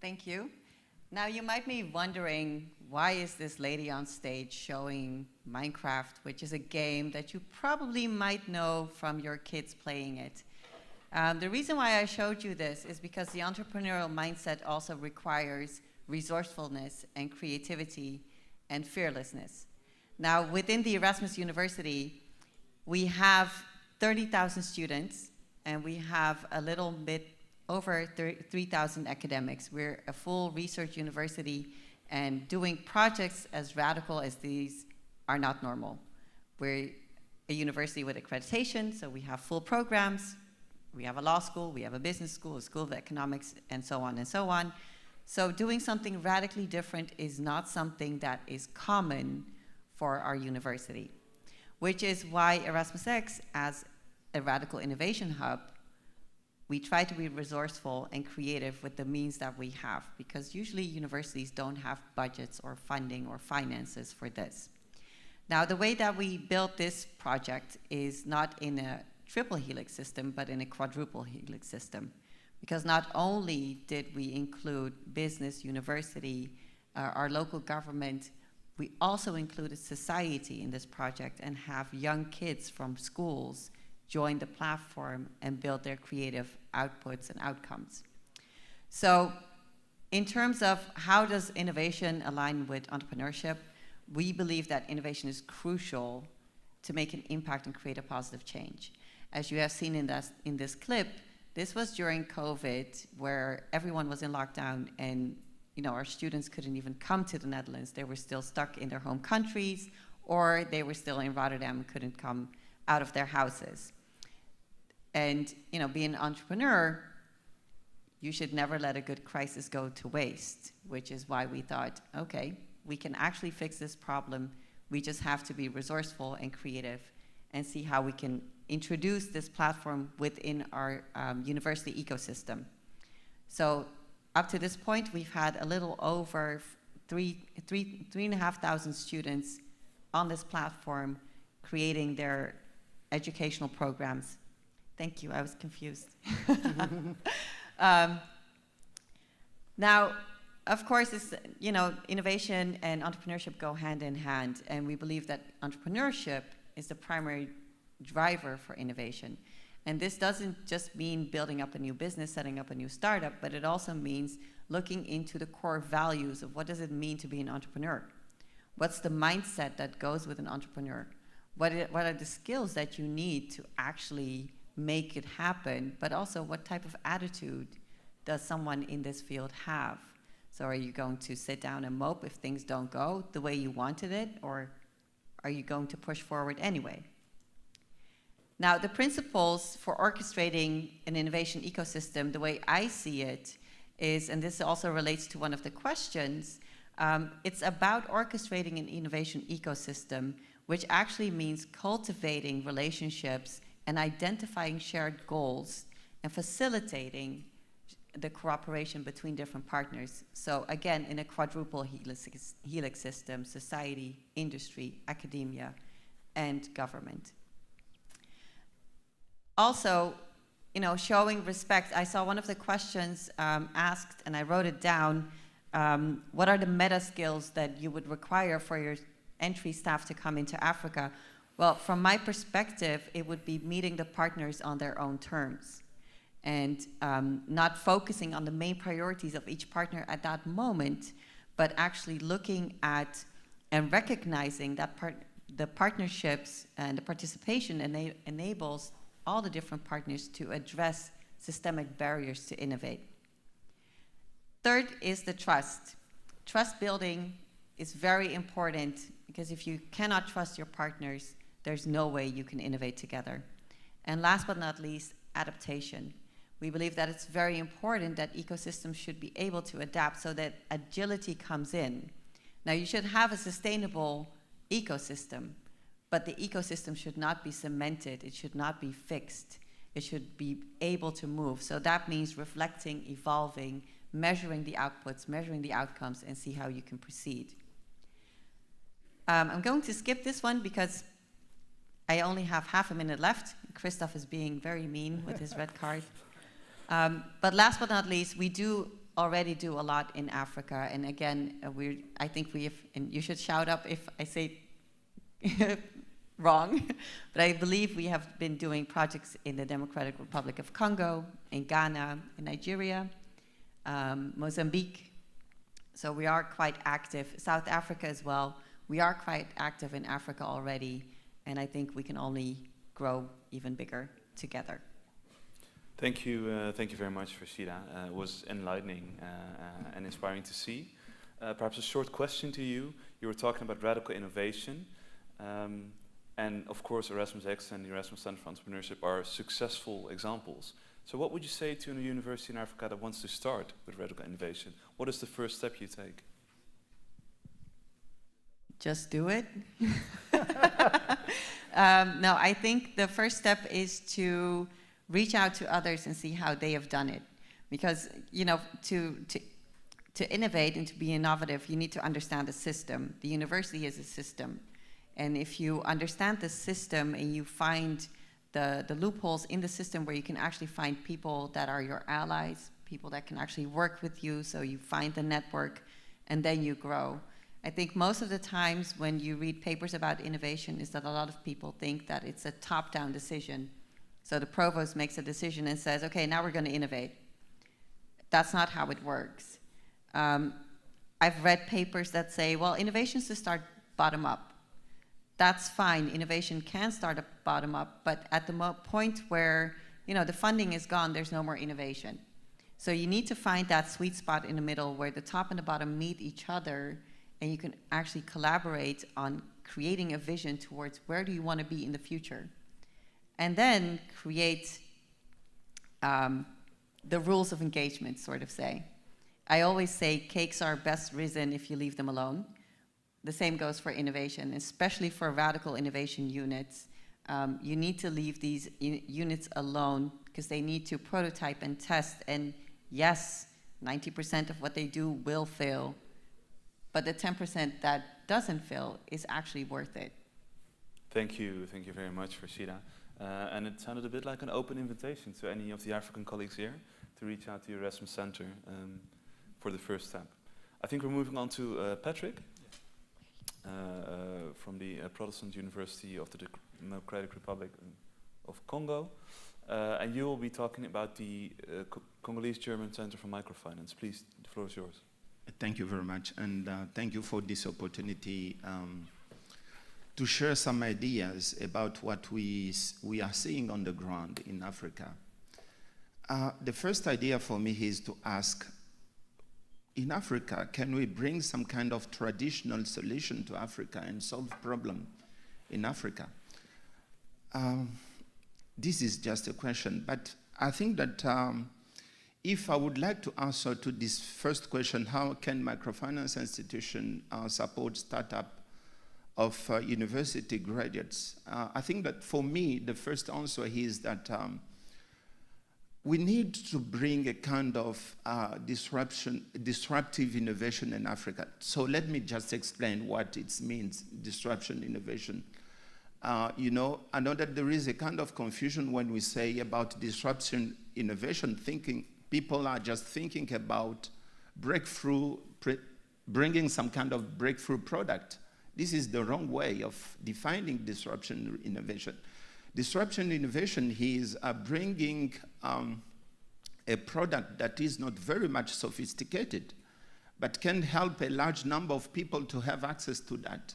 Thank you. Now you might be wondering, why is this lady on stage showing Minecraft, which is a game that you probably might know from your kids playing it. The reason why I showed you this is because the entrepreneurial mindset also requires resourcefulness and creativity and fearlessness. Now, within the Erasmus University, we have 30,000 students, and we have a little bit over 3,000 academics. We're a full research university, and doing projects as radical as these are not normal. We're a university with accreditation, so we have full programs. We have a law school, we have a business school, a school of economics, and so on and so on. So doing something radically different is not something that is common for our university, which is why Erasmus X, as a radical innovation hub, we try to be resourceful and creative with the means that we have, because usually universities don't have budgets or funding or finances for this. Now, the way that we built this project is not in a triple helix system, but in a quadruple helix system. Because not only did we include business, university, our local government, we also included society in this project and have young kids from schools join the platform and build their creative outputs and outcomes. So in terms of how does innovation align with entrepreneurship, we believe that innovation is crucial to make an impact and create a positive change. As you have seen in this clip, this was during COVID, where everyone was in lockdown, and our students couldn't even come to the Netherlands. They were still stuck in their home countries, or they were still in Rotterdam and couldn't come out of their houses. And being an entrepreneur, you should never let a good crisis go to waste, which is why we thought, okay, we can actually fix this problem. We just have to be resourceful and creative and see how we can introduce this platform within our university ecosystem. So up to this point, we've had a little over 3,500 students on this platform creating their educational programs. Thank you, I was confused. Now, of course, innovation and entrepreneurship go hand in hand, and we believe that entrepreneurship is the primary driver for innovation. And this doesn't just mean building up a new business, setting up a new startup, but it also means looking into the core values of what does it mean to be an entrepreneur? What's the mindset that goes with an entrepreneur? What are the skills that you need to actually make it happen, but also what type of attitude does someone in this field have? So are you going to sit down and mope if things don't go the way you wanted it, or are you going to push forward anyway? Now, the principles for orchestrating an innovation ecosystem, the way I see it, is, and this also relates to one of the questions, it's about orchestrating an innovation ecosystem, which actually means cultivating relationships and identifying shared goals and facilitating the cooperation between different partners. So again, in a quadruple helix system, society, industry, academia, and government. Also, showing respect. I saw one of the questions asked, and I wrote it down. What are the meta skills that you would require for your entry staff to come into Africa? Well, from my perspective, it would be meeting the partners on their own terms and not focusing on the main priorities of each partner at that moment, but actually looking at and recognizing that the partnerships and the participation enables all the different partners to address systemic barriers to innovate. Third is the trust. Trust building is very important because if you cannot trust your partners, there's no way you can innovate together. And last but not least, adaptation. We believe that it's very important that ecosystems should be able to adapt so that agility comes in. Now, you should have a sustainable ecosystem, but the ecosystem should not be cemented. It should not be fixed. It should be able to move. So that means reflecting, evolving, measuring the outputs, measuring the outcomes, and see how you can proceed. I'm going to skip this one because I only have half a minute left. Christoph is being very mean with his red card. But last but not least, we do already do a lot in Africa. And again, I think we have, and you should shout up if I say wrong, but I believe we have been doing projects in the Democratic Republic of Congo, in Ghana, in Nigeria, Mozambique. So we are quite active. South Africa as well. We are quite active in Africa already, and I think we can only grow even bigger together.
Thank you very much, Rashida. It was enlightening and inspiring to see. Perhaps a short question to you. You were talking about radical innovation, and of course Erasmus X and the Erasmus Center for Entrepreneurship are successful examples. So what would you say to a university in Africa that wants to start with radical innovation? What is the first step you take?
Just do it. No, I think the first step is to reach out to others and see how they have done it. Because, to innovate and to be innovative, you need to understand the system. The university is a system. And if you understand the system and you find the loopholes in the system where you can actually find people that are your allies, people that can actually work with you, so you find the network, and then you grow. I think most of the times when you read papers about innovation is that a lot of people think that it's a top-down decision. So the provost makes a decision and says, okay, now we're going to innovate. That's not how it works. I've read papers that say, well, innovations to start bottom up. That's fine. Innovation can start bottom up, but at the point where the funding is gone, there's no more innovation. So you need to find that sweet spot in the middle where the top and the bottom meet each other, and you can actually collaborate on creating a vision towards where do you want to be in the future. And then create the rules of engagement, sort of say. I always say cakes are best risen if you leave them alone. The same goes for innovation, especially for radical innovation units. You need to leave these units alone because they need to prototype and test. And yes, 90% of what they do will fail. But the 10% that doesn't fail is actually worth it.
Thank you very much, Rashida. And it sounded a bit like an open invitation to any of the African colleagues here to reach out to your Erasmus Center for the first step. I think we're moving on to Patrick from the Protestant University of the Democratic Republic of Congo. And you will be talking about the Congolese German Center for Microfinance. Please, the floor is yours.
Thank you very much, and thank you for this opportunity to share some ideas about what we are seeing on the ground in Africa. The first idea for me is to ask, in Africa, can we bring some kind of traditional solution to Africa and solve problem in Africa? this is just a question. But I think that if I would like to answer to this first question, how can microfinance institution support startup of university graduates? I think that for me, the first answer is that we need to bring a kind of disruptive innovation in Africa. So let me just explain what it means, disruption innovation. You know, I know that there is a kind of confusion when we say about disruption innovation, thinking people are just thinking about breakthrough, bringing some kind of breakthrough product. This is the wrong way of defining disruption innovation. Disruption innovation is bringing a product that is not very much sophisticated, but can help a large number of people to have access to that.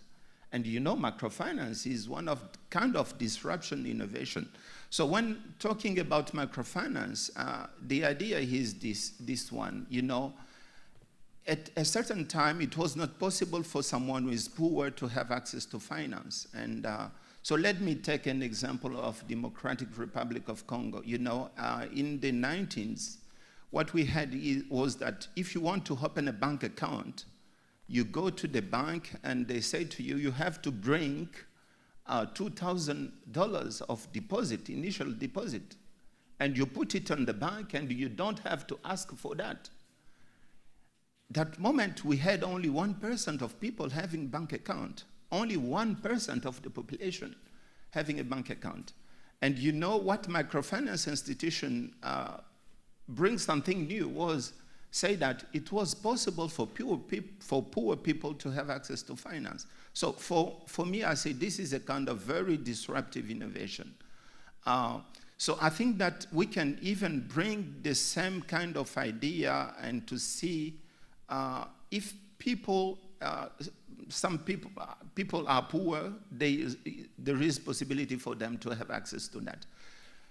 And you know, microfinance is one of kind of disruption innovation. So when talking about microfinance, the idea is this one, you know, at a certain time, it was not possible for someone who is poor to have access to finance. And so let me take an example of Democratic Republic of Congo. You know, in the 1990s, what we had was that if you want to open a bank account, you go to the bank and they say to you, you have to bring $2,000 of deposit, initial deposit. And you put it on the bank and you don't have to ask for that. That moment, we had only 1% of people having bank account. Only 1% of the population having a bank account. And you know what microfinance institution brings something new was say that it was possible for poor people to have access to finance. So for me, I say this is a kind of very disruptive innovation. So I think that we can even bring the same kind of idea and to see if people, some people are poor, there is possibility for them to have access to that.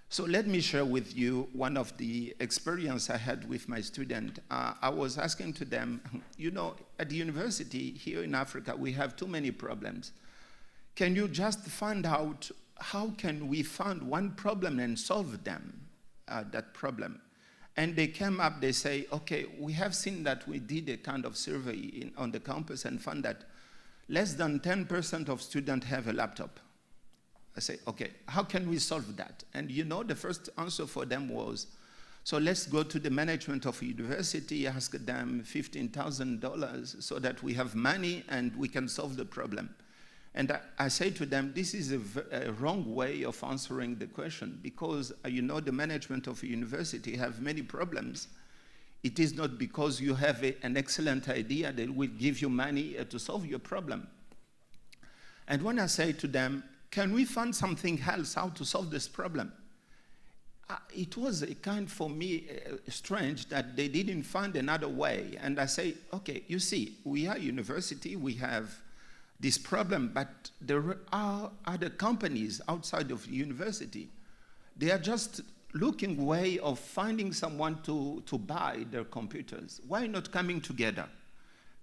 So let me share with you one of the experience I had with my student. I was asking to them, you know, at the university here in Africa, we have too many problems. Can you just find out how can we find one problem and solve them, that problem? And they came up, they say, okay, we have seen that we did a kind of survey on the campus and found that less than 10% of students have a laptop. I say, okay, how can we solve that? And you know, the first answer for them was, so let's go to the management of a university, ask them $15,000 so that we have money and we can solve the problem. And I say to them, this is a wrong way of answering the question because, you know, the management of a university have many problems. It is not because you have an excellent idea that will give you money to solve your problem. And when I say to them, can we find something else how to solve this problem? It was a kind for me strange that they didn't find another way. And I say, okay, you see, we are a university, we have this problem, but there are other companies outside of the university. They are just looking way of finding someone to buy their computers. Why not coming together?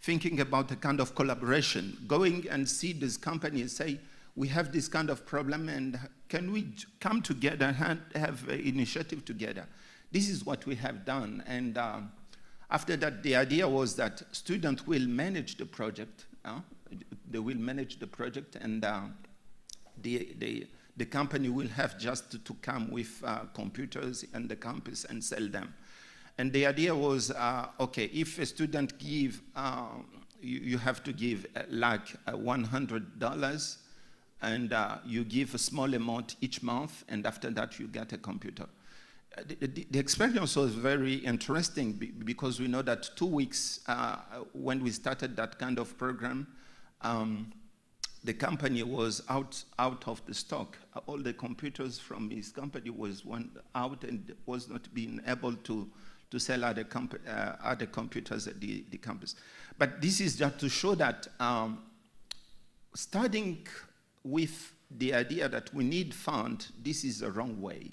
Thinking about a kind of collaboration, going and see this company and say, we have this kind of problem and can we come together and have an initiative together? This is what we have done. And after that, the idea was that students will manage the project. They will manage the project and the company will have just to come with computers in the campus and sell them. And the idea was, okay, if a student give, you have to give like $100 and you give a small amount each month and after that you get a computer. The experience was very interesting because we know that 2 weeks when we started that kind of program, the company was out of the stock. All the computers from his company was out and was not being able to sell other computers at the campus. But this is just to show that starting with the idea that we need fund, this is the wrong way.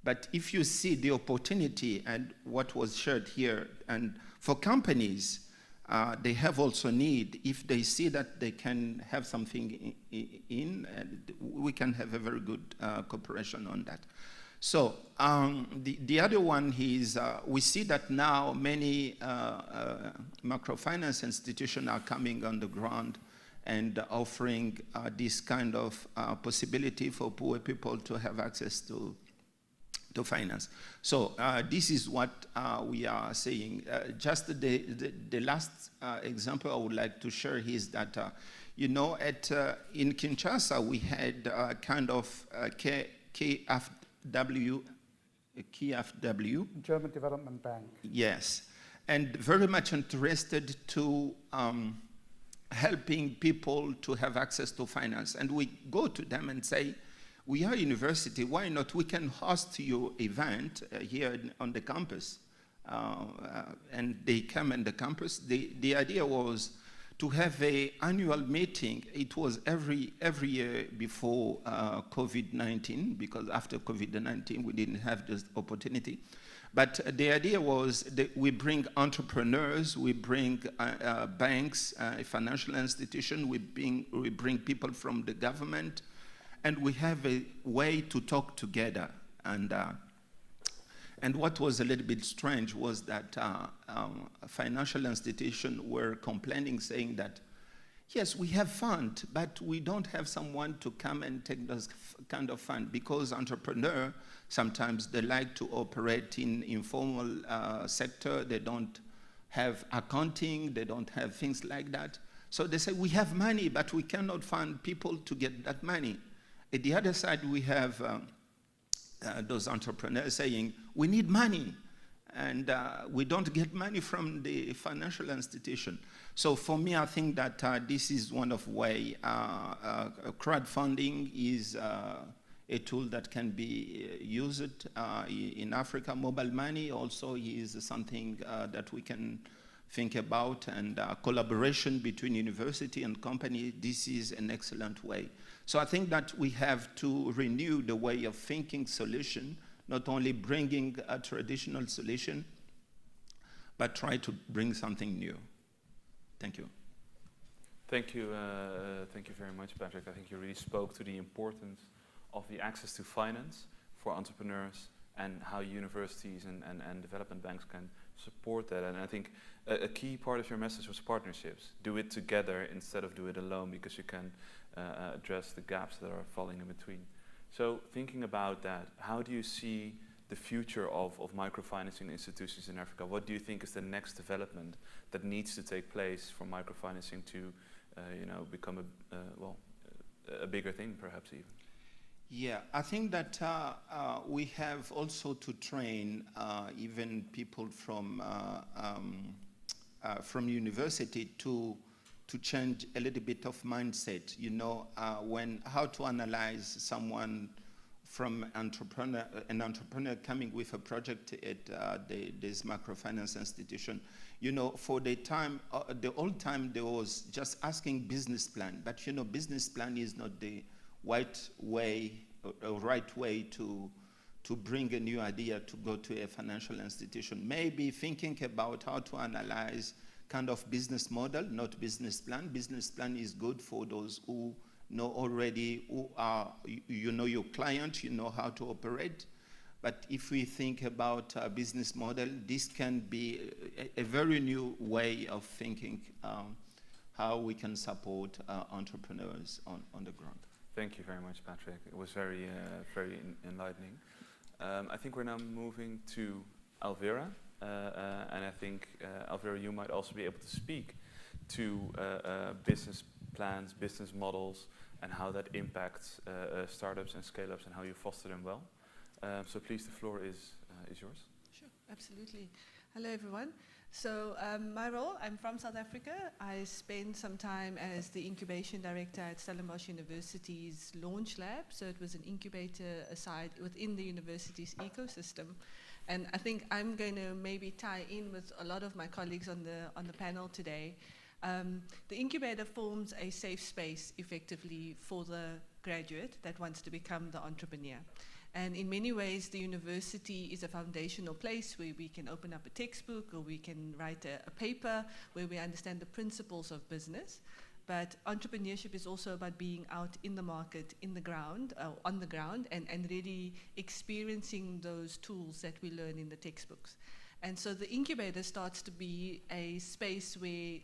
But if you see the opportunity and what was shared here, and for companies, they have also need, if they see that they can have something we can have a very good cooperation on that. So the other one is we see that now many microfinance institutions are coming on the ground and offering this kind of possibility for poor people to have access to finance. So this is what we are saying. Just the last example I would like to share is that, you know, in Kinshasa we had kind of KfW,
German Development Bank.
Yes, and very much interested to helping people to have access to finance. And we go to them and say, we are a university, why not? We can host your event here on the campus. And they come on the campus. The idea was to have an annual meeting. It was every year before COVID-19, because after COVID-19 we didn't have this opportunity. But the idea was that we bring entrepreneurs, we bring banks, financial institutions, we bring people from the government, and we have a way to talk together. And what was a little bit strange was that financial institutions were complaining, saying that, yes, we have fund, but we don't have someone to come and take this kind of fund, because entrepreneurs, sometimes they like to operate in informal sector. They don't have accounting. They don't have things like that. So they say, we have money, but we cannot find people to get that money. At the other side, we have those entrepreneurs saying, we need money, and we don't get money from the financial institution. So for me, I think that this is one of way crowdfunding is a tool that can be used in Africa. Mobile money also is something that we can think about, and collaboration between university and company, this is an excellent way. So I think that we have to renew the way of thinking solution, not only bringing a traditional solution, but try to bring something new. Thank you.
Thank you very much, Patrick. I think you really spoke to the importance of the access to finance for entrepreneurs and how universities and development banks can support that. And I think a key part of your message was partnerships. Do it together instead of do it alone, because you can address the gaps that are falling in between. So thinking about that, how do you see the future of microfinancing institutions in Africa? What do you think is the next development that needs to take place for microfinancing to become a bigger thing, perhaps even?
Yeah, I think that we have also to train even people from university to change a little bit of mindset. You know, how to analyze someone from an entrepreneur coming with a project at this microfinance institution. You know, for the old time there was just asking business plan, but you know, business plan is not the right way to bring a new idea to go to a financial institution. Maybe thinking about how to analyze kind of business model, not business plan. Business plan is good for those who know already, who are, you know your client, you know how to operate. But if we think about a business model, this can be a very new way of thinking how we can support entrepreneurs on the ground.
Thank you very much, Patrick. It was very enlightening. I think we're now moving to Alvira. And I think, Alvira, you might also be able to speak to business plans, business models, and how that impacts startups and scale-ups and how you foster them well. So please, the floor is yours.
Sure, absolutely. Hello, everyone. So my role, I'm from South Africa. I spent some time as the incubation director at Stellenbosch University's Launch Lab. So it was an incubator aside within the university's ecosystem. And I think I'm going to maybe tie in with a lot of my colleagues on the panel today. The incubator forms a safe space, effectively, for the graduate that wants to become the entrepreneur. And in many ways, the university is a foundational place where we can open up a textbook or we can write a paper where we understand the principles of business. But entrepreneurship is also about being out in the market, in the ground, on the ground, and really experiencing those tools that we learn in the textbooks. And so the incubator starts to be a space where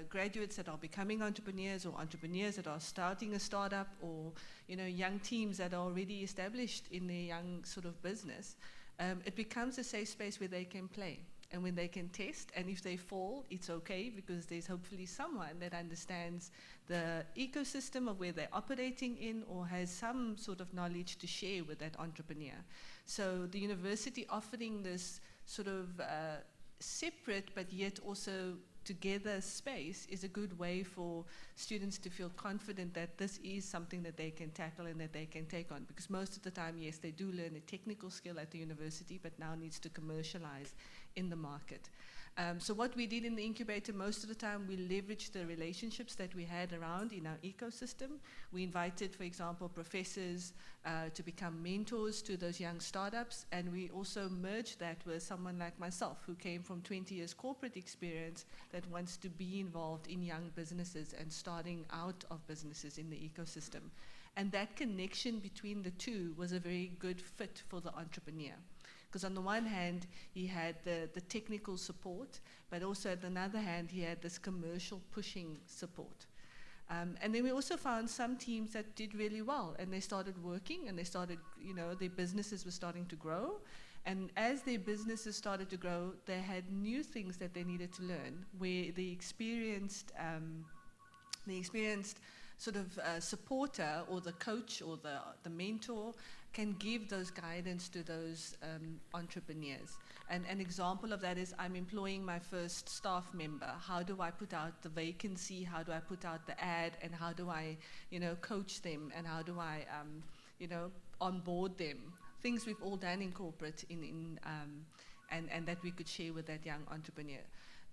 graduates that are becoming entrepreneurs or entrepreneurs that are starting a startup or young teams that are already established in their young sort of business, it becomes a safe space where they can play and when they can test. And if they fall, it's okay because there's hopefully someone that understands the ecosystem of where they're operating in or has some sort of knowledge to share with that entrepreneur. So the university offering this sort of separate but yet also together space is a good way for students to feel confident that this is something that they can tackle and that they can take on. Because most of the time, yes, they do learn a technical skill at the university, but now needs to commercialize in the market. So what we did in the incubator, most of the time we leveraged the relationships that we had around in our ecosystem. We invited, for example, professors to become mentors to those young startups, and we also merged that with someone like myself who came from 20 years corporate experience that wants to be involved in young businesses and starting out of businesses in the ecosystem. And that connection between the two was a very good fit for the entrepreneur. Because on the one hand, he had the technical support, but also at another hand, he had this commercial pushing support. And then we also found some teams that did really well, and they started working, and they started, their businesses were starting to grow. And as their businesses started to grow, they had new things that they needed to learn, where the experienced sort of supporter or the coach or the mentor can give those guidance to those entrepreneurs. And an example of that is I'm employing my first staff member. How do I put out the vacancy? How do I put out the ad? And how do I, coach them? And how do I, onboard them? Things we've all done in corporate and that we could share with that young entrepreneur.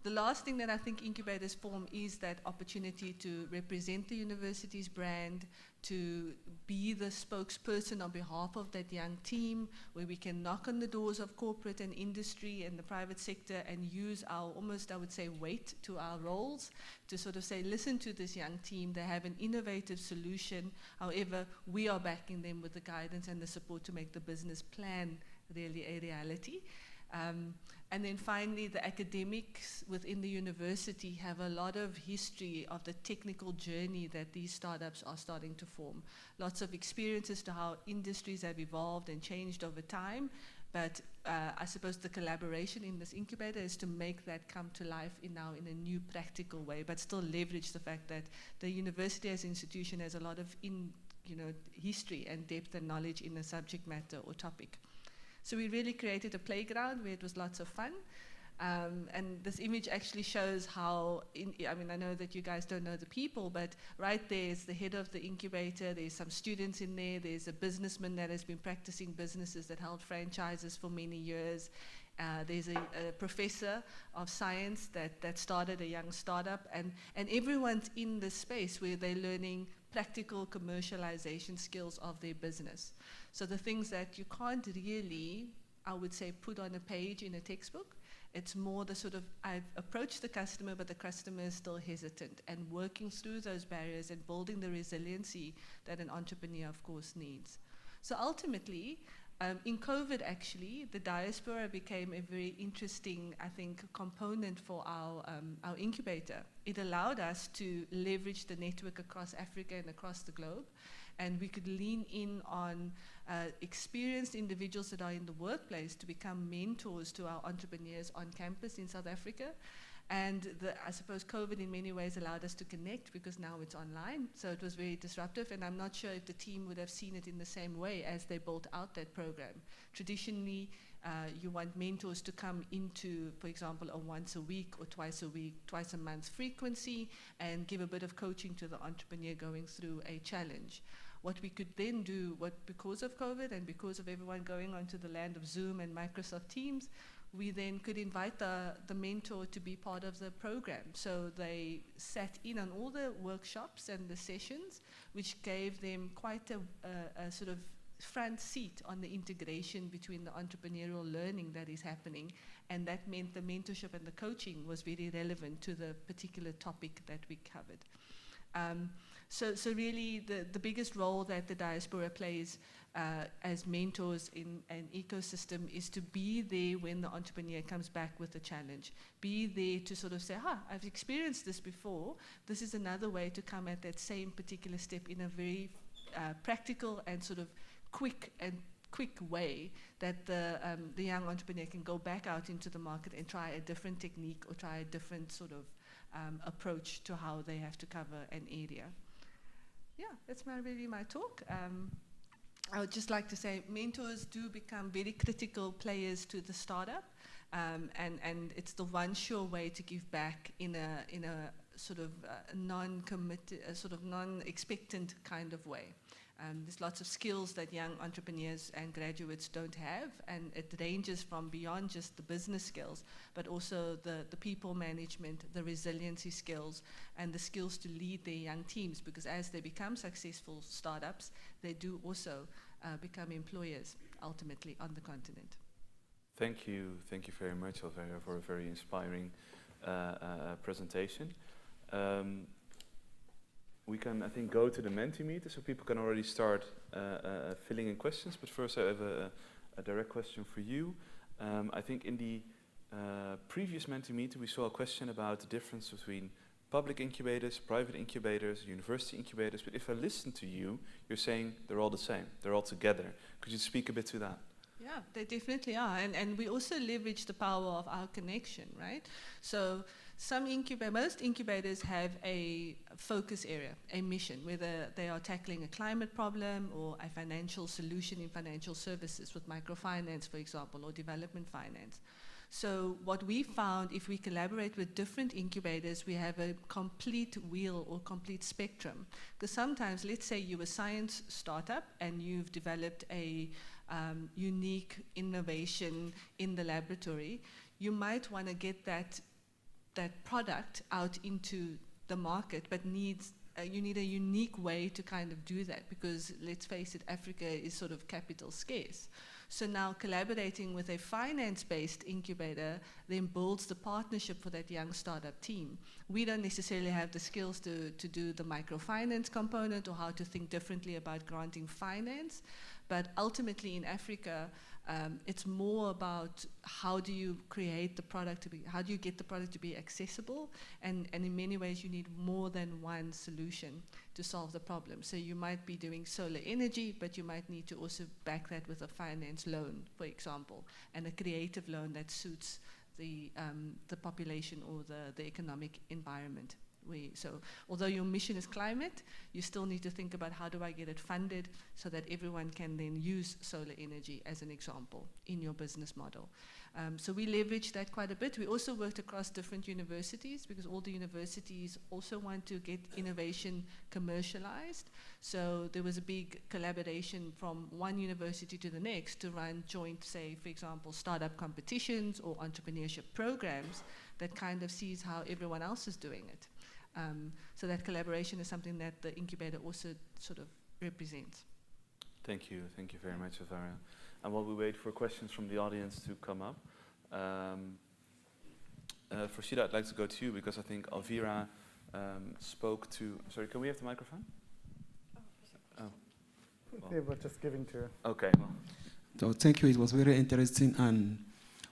The last thing that I think incubators form is that opportunity to represent the university's brand, to be the spokesperson on behalf of that young team, where we can knock on the doors of corporate and industry and the private sector and use our almost, I would say, weight to our roles to sort of say, listen to this young team, they have an innovative solution. However, we are backing them with the guidance and the support to make the business plan really a reality. And then finally, the academics within the university have a lot of history of the technical journey that these startups are starting to form. Lots of experiences to how industries have evolved and changed over time. But I suppose the collaboration in this incubator is to make that come to life in a new practical way, but still leverage the fact that the university as an institution has a lot of history and depth and knowledge in the subject matter or topic. So we really created a playground where it was lots of fun. And this image actually shows how, I know that you guys don't know the people, but right there is the head of the incubator. There's some students in there. There's a businessman that has been practicing businesses that held franchises for many years. There's a professor of science that started a young startup. And everyone's in this space where they're learning practical commercialization skills of their business. So the things that you can't really, I would say, put on a page in a textbook, it's more the sort of, I've approached the customer, but the customer is still hesitant, and working through those barriers and building the resiliency that an entrepreneur, of course, needs. So ultimately, in COVID, actually, the diaspora became a very interesting, I think, component for our incubator. It allowed us to leverage the network across Africa and across the globe, and we could lean in on experienced individuals that are in the workplace to become mentors to our entrepreneurs on campus in South Africa. And I suppose COVID in many ways allowed us to connect because now it's online, so it was very disruptive, and I'm not sure if the team would have seen it in the same way as they built out that program. Traditionally, you want mentors to come into, for example, a once a week or twice a month frequency and give a bit of coaching to the entrepreneur going through a challenge. What we could then do, because of COVID and because of everyone going onto the land of Zoom and Microsoft Teams, we then could invite the mentor to be part of the program. So they sat in on all the workshops and the sessions, which gave them quite a sort of front seat on the integration between the entrepreneurial learning that is happening, and that meant the mentorship and the coaching was very relevant to the particular topic that we covered. So really the biggest role that the diaspora plays as mentors in an ecosystem is to be there when the entrepreneur comes back with a challenge. Be there to sort of say, I've experienced this before. This is another way to come at that same particular step in a very practical and sort of quick way that the young entrepreneur can go back out into the market and try a different technique or try a different sort of approach to how they have to cover an area. Yeah, that's really my talk. I would just like to say mentors do become very critical players to the startup, and it's the one sure way to give back in a sort of non-committed, sort of non-expectant kind of way. There's lots of skills that young entrepreneurs and graduates don't have, and it ranges from beyond just the business skills, but also the people management, the resiliency skills, and the skills to lead their young teams, because as they become successful startups, they do also become employers ultimately on the continent.
Thank you very much, Alvera, for a very inspiring presentation. We can, I think, go to the Mentimeter, so people can already start filling in questions. But first, I have a direct question for you. I think in the previous Mentimeter, we saw a question about the difference between public incubators, private incubators, university incubators. But if I listen to you, you're saying they're all the same. They're all together. Could you speak a bit to that?
Yeah, they definitely are. And we also leverage the power of our connection, right? So most incubators have a focus area, a mission, whether they are tackling a climate problem or a financial solution in financial services with microfinance, for example, or development finance. So what we found, if we collaborate with different incubators, we have a complete wheel or complete spectrum. Because sometimes, let's say you're a science startup and you've developed a unique innovation in the laboratory, you might want to get that product out into the market, but you need a unique way to kind of do that, because let's face it, Africa is sort of capital scarce. So now collaborating with a finance-based incubator then builds the partnership for that young startup team. We don't necessarily have the skills to do the microfinance component or how to think differently about granting finance, but ultimately in Africa, it's more about how do you create the product how do you get the product to be accessible, and in many ways you need more than one solution to solve the problem. So you might be doing solar energy, but you might need to also back that with a finance loan, for example, and a creative loan that suits the population or the economic environment. So although your mission is climate, you still need to think about how do I get it funded so that everyone can then use solar energy as an example in your business model. So we leverage that quite a bit. We also worked across different universities, because all the universities also want to get innovation commercialized. So there was a big collaboration from one university to the next to run joint, say, for example, startup competitions or entrepreneurship programs that kind of sees how everyone else is doing it. So that collaboration is something that the incubator also sort of represents.
Thank you very much, Alvera. And while we wait for questions from the audience to come up, for Shida, I'd like to go to you, because I think Alvera spoke to... Sorry, can we have the microphone? Oh. Well.
They were just giving to her.
Okay. Well.
So thank you. It was very interesting, and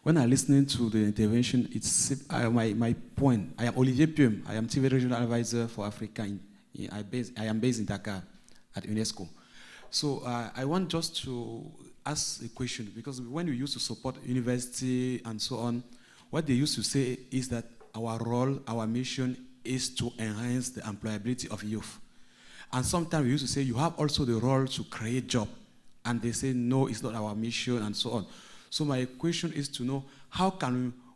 when I listened to the intervention, it's my point. I am Olivier Pium. I am TV Regional Advisor for Africa. I am based in Dakar at UNESCO. So I want just to ask a question, because when we used to support university and so on, what they used to say is that our role, our mission is to enhance the employability of youth. And sometimes we used to say you have also the role to create jobs. And they say, no, it's not our mission and so on. So my question is to know,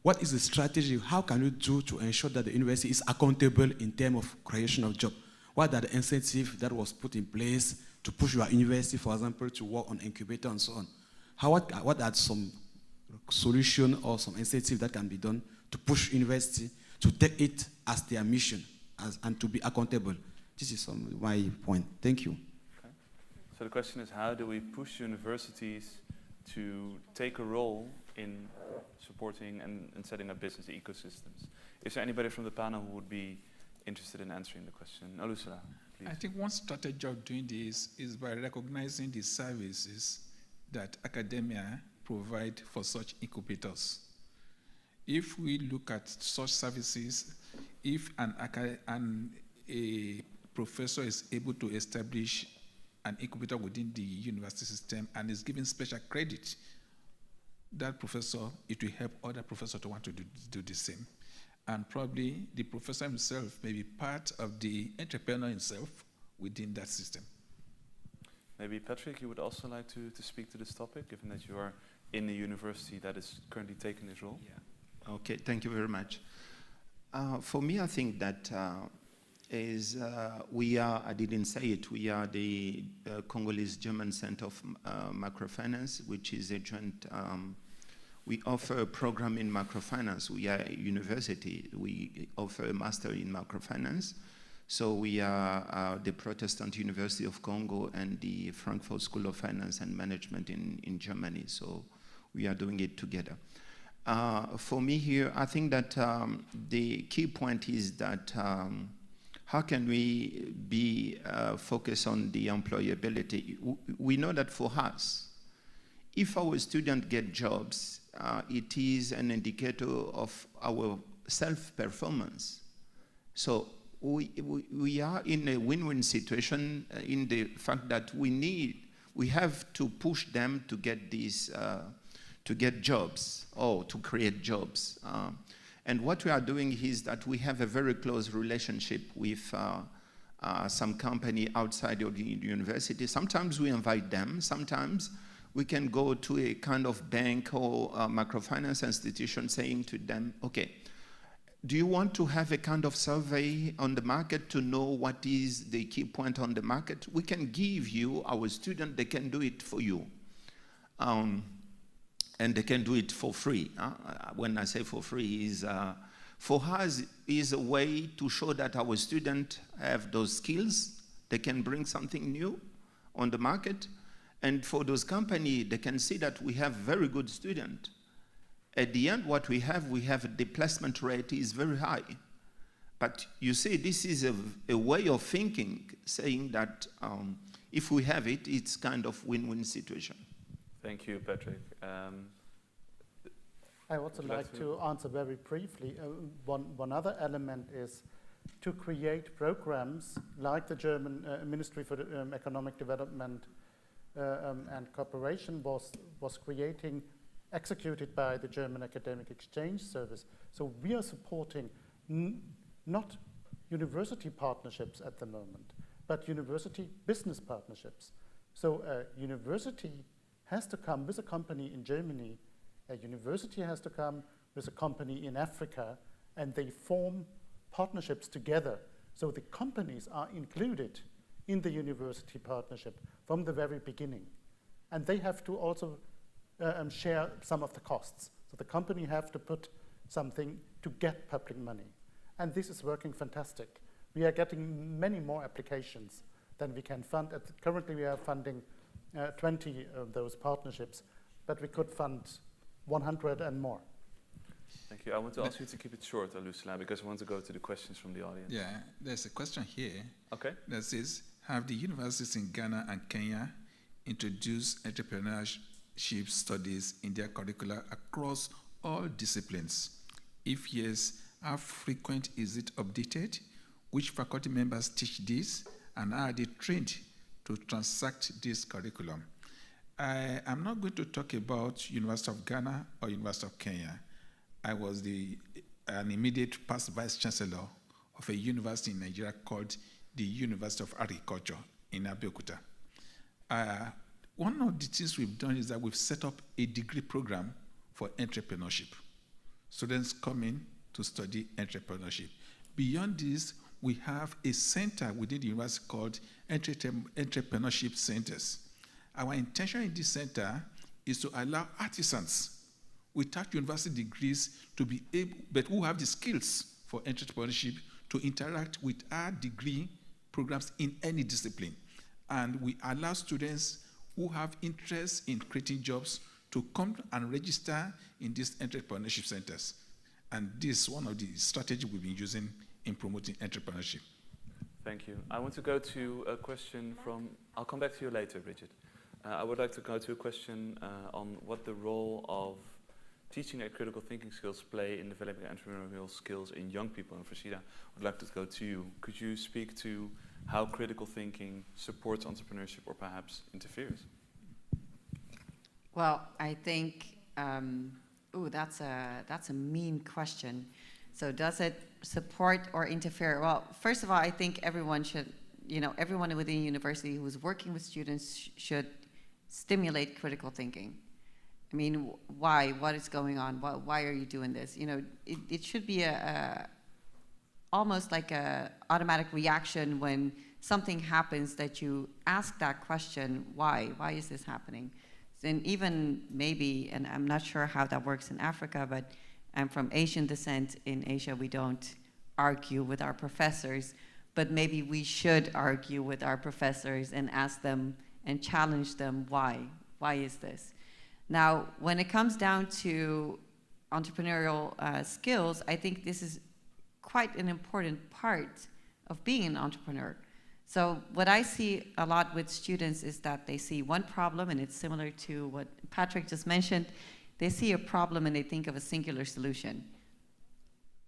what is the strategy, how can you do to ensure that the university is accountable in terms of creation of jobs? What are the incentives that was put in place to push your university, for example, to work on incubator and so on? What are some solutions or some incentives that can be done to push university to take it as their mission and to be accountable? This is my point. Thank you.
Okay. So the question is, how do we push universities to take a role in supporting and setting up business ecosystems? Is there anybody from the panel who would be interested in answering the question? Olusala, please.
I think one strategy of doing this is by recognizing the services that academia provide for such incubators. If we look at such services, if a professor is able to establish an incubator within the university system and is given special credit, that professor, it will help other professors to want to do the same. And probably the professor himself may be part of the entrepreneur himself within that system.
Maybe Patrick, you would also like to speak to this topic, given that you are in the university that is currently taking this role?
Yeah. Okay, thank you very much. For me, I think that we are, I didn't say it, we are the Congolese German Center of Microfinance, which is a joint, we offer a program in microfinance. We are a university. We offer a master in microfinance. So we are the Protestant University of Congo and the Frankfurt School of Finance and Management in Germany. So we are doing it together. For me here, I think that the key point is that how can we be focused on the employability? We know that for us, if our students get jobs, it is an indicator of our self-performance. So we are in a win-win situation in the fact that we have to push them to get these, to get jobs or to create jobs. And what we are doing is that we have a very close relationship with some company outside of the university. Sometimes we invite them. Sometimes we can go to a kind of bank or microfinance institution saying to them, okay, do you want to have a kind of survey on the market to know what is the key point on the market? We can give you our student, they can do it for you. And they can do it for free. When I say for free, is for us is a way to show that our students have those skills, they can bring something new on the market, and for those companies, they can see that we have very good students. At the end, what we have the placement rate is very high. But you see, this is a way of thinking, saying that if we have it, it's kind of win-win situation.
Thank you, Patrick.
I also like to answer very briefly. One other element is to create programs like the German Ministry for Economic Development and Cooperation was creating, executed by the German Academic Exchange Service. So we are supporting not university partnerships at the moment, but university business partnerships. So a university has to come with a company in Germany, a university has to come with a company in Africa, and they form partnerships together. So the companies are included in the university partnership from the very beginning. And they have to also share some of the costs. So the company have to put something to get public money. And this is working fantastic. We are getting many more applications than we can fund. Currently we are funding 20 of those partnerships, but we could fund 100 and more.
Thank you. I want to ask you to keep it short, Olusala, because I want to go to the questions from the audience.
Yeah, there's a question here.
Okay.
That says, have the universities in Ghana and Kenya introduced entrepreneurship studies in their curricula across all disciplines? If yes, how frequent is it updated? Which faculty members teach this? And are they trained to transact this curriculum? I am not going to talk about University of Ghana or University of Kenya. I was an immediate past vice chancellor of a university in Nigeria called the University of Agriculture in Abeokuta. One of the things we've done is that we've set up a degree program for entrepreneurship. Students come in to study entrepreneurship. Beyond this, we have a center within the university called Entrepreneurship Centers. Our intention in this center is to allow artisans without university degrees to be able, but who have the skills for entrepreneurship, to interact with our degree programs in any discipline. and we allow students who have interest in creating jobs to come and register in these entrepreneurship centers. And this is one of the strategies we've been using in promoting entrepreneurship.
Thank you. I want to go to a question from, I'll come back to you later, Bridget. I would like to go to a question on what the role of teaching critical thinking skills play in developing entrepreneurial skills in young people. And Frashida, I would like to go to you. Could you speak to how critical thinking supports entrepreneurship or perhaps interferes?
Well, I think, that's a mean question. So does it support or interfere? Well, first of all, I think everyone should, everyone within a university who is working with students should stimulate critical thinking. I mean, why? What is going on? Why are you doing this? It should be almost like a automatic reaction when something happens that you ask that question, why? Why is this happening? And even maybe, and I'm not sure how that works in Africa, but I'm from Asian descent. In Asia, we don't argue with our professors, but maybe we should argue with our professors and ask them and challenge them why. Why is this? Now, when it comes down to entrepreneurial skills, I think this is quite an important part of being an entrepreneur. So what I see a lot with students is that they see one problem, and it's similar to what Patrick just mentioned. They see a problem and they think of a singular solution.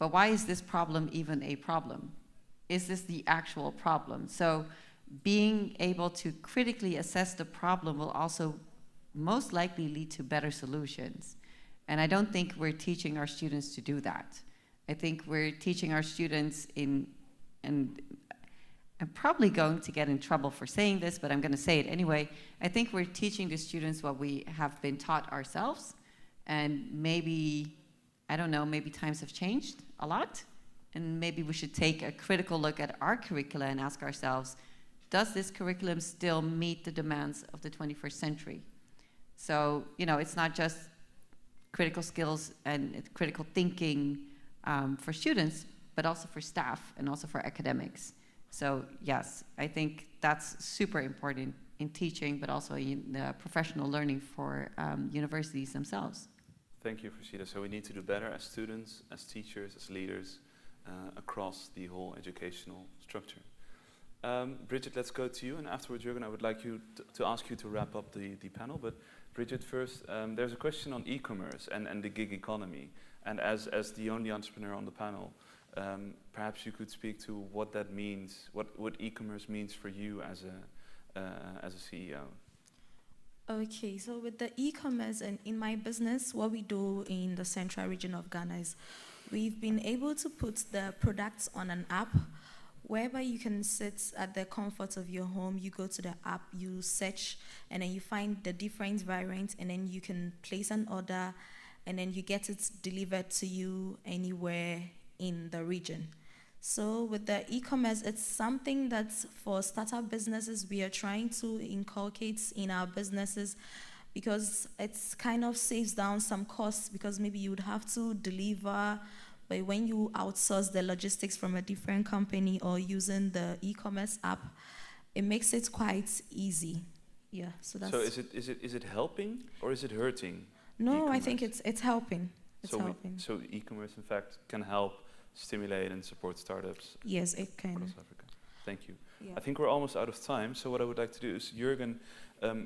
But why is this problem even a problem? Is this the actual problem? So being able to critically assess the problem will also most likely lead to better solutions. And I don't think we're teaching our students to do that. I think we're teaching our students and I'm probably going to get in trouble for saying this, but I'm going to say it anyway. I think we're teaching the students what we have been taught ourselves. And maybe, I don't know, maybe times have changed a lot. And maybe we should take a critical look at our curricula and ask ourselves, does this curriculum still meet the demands of the 21st century? So, it's not just critical skills and critical thinking for students, but also for staff and also for academics. So yes, I think that's super important in teaching, but also in professional learning for universities themselves.
Thank you, Frashida. So we need to do better as students, as teachers, as leaders, across the whole educational structure. Bridget, let's go to you, and afterwards, Jürgen, I would like you to ask you to wrap up the panel. But Bridget, first, there's a question on e-commerce and the gig economy. And as the only entrepreneur on the panel, perhaps you could speak to what that means, what e-commerce means for you as a CEO.
Okay, so with the e-commerce and in my business, what we do in the central region of Ghana is we've been able to put the products on an app whereby you can sit at the comfort of your home. You go to the app, you search, and then you find the different variants, and then you can place an order, and then you get it delivered to you anywhere in the region. So with the e-commerce, it's something that's for startup businesses we are trying to inculcate in our businesses, because it's kind of saves down some costs, because maybe you would have to deliver, but when you outsource the logistics from a different company or using the e-commerce app, it makes it quite easy. Yeah, so that's.
So is it helping or is it hurting?
No, I think it's helping. It's helping.
So e-commerce, in fact, can help stimulate and support startups.
Yes, it can.
Across Africa. Thank you.
Yeah.
I think we're almost out of time. So what I would like to do is, Jürgen,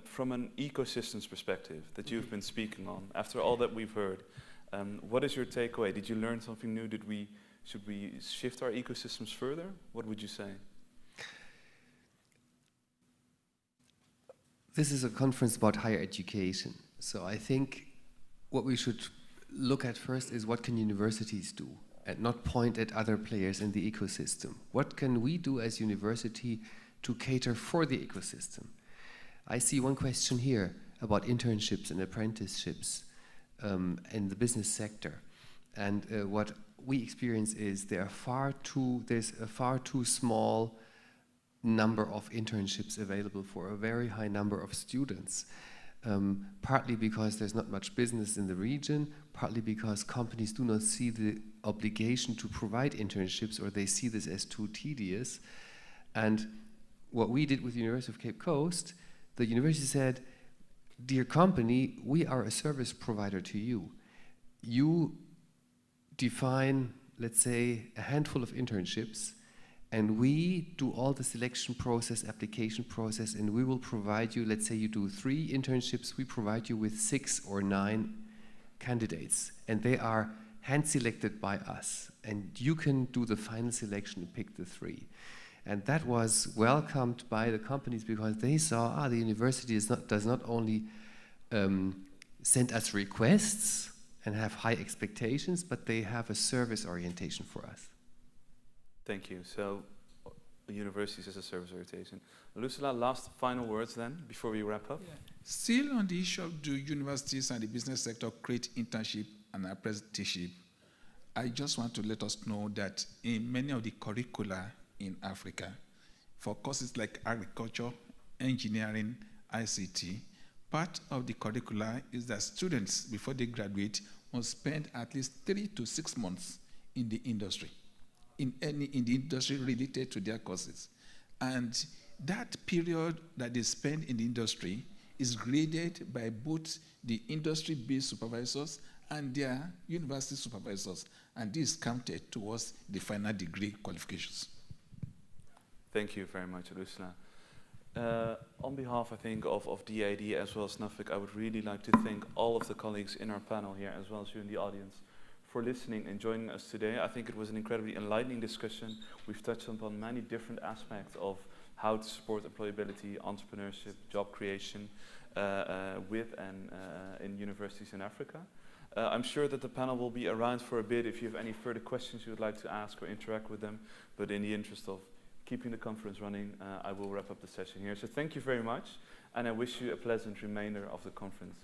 from an ecosystems perspective that you've been speaking on, after all that we've heard, what is your takeaway? Did you learn something new? Should we shift our ecosystems further? What would you say?
This is a conference about higher education. So I think what we should look at first is what can universities do, and not point at other players in the ecosystem. What can we do as university to cater for the ecosystem? I see one question here about internships and apprenticeships in the business sector. And what we experience is there's a far too small number of internships available for a very high number of students. Partly because there's not much business in the region, partly because companies do not see the obligation to provide internships, or they see this as too tedious. And what we did with the University of Cape Coast, the university said, dear company, we are a service provider to you. You define, let's say, a handful of internships, and we do all the selection process, application process, and we will provide you, let's say you do 3 internships, we provide you with 6 or 9 candidates, and they are hand-selected by us, and you can do the final selection and pick the 3. And that was welcomed by the companies because they saw, the university does not only send us requests and have high expectations, but they have a service orientation for us.
Thank you. So, universities as a service orientation. Lucilla, last final words then, before we wrap up?
Yeah. Still on the issue of do universities and the business sector create internship and apprenticeship, I just want to let us know that in many of the curricula in Africa, for courses like agriculture, engineering, ICT, part of the curricula is that students, before they graduate, must spend at least 3 to 6 months in the industry, in the industry related to their courses. And that period that they spend in the industry is graded by both the industry-based supervisors and their university supervisors, and this is counted towards the final degree qualifications.
Thank you very much, Lucilla. On behalf, I think, of DAAD as well as NUFFIC, I would really like to thank all of the colleagues in our panel here, as well as you in the audience, for listening and joining us today. I think it was an incredibly enlightening discussion. We've touched upon many different aspects of how to support employability, entrepreneurship, job creation with and in universities in Africa. I'm sure that the panel will be around for a bit if you have any further questions you would like to ask or interact with them, but in the interest of keeping the conference running, I will wrap up the session here. So thank you very much, and I wish you a pleasant remainder of the conference.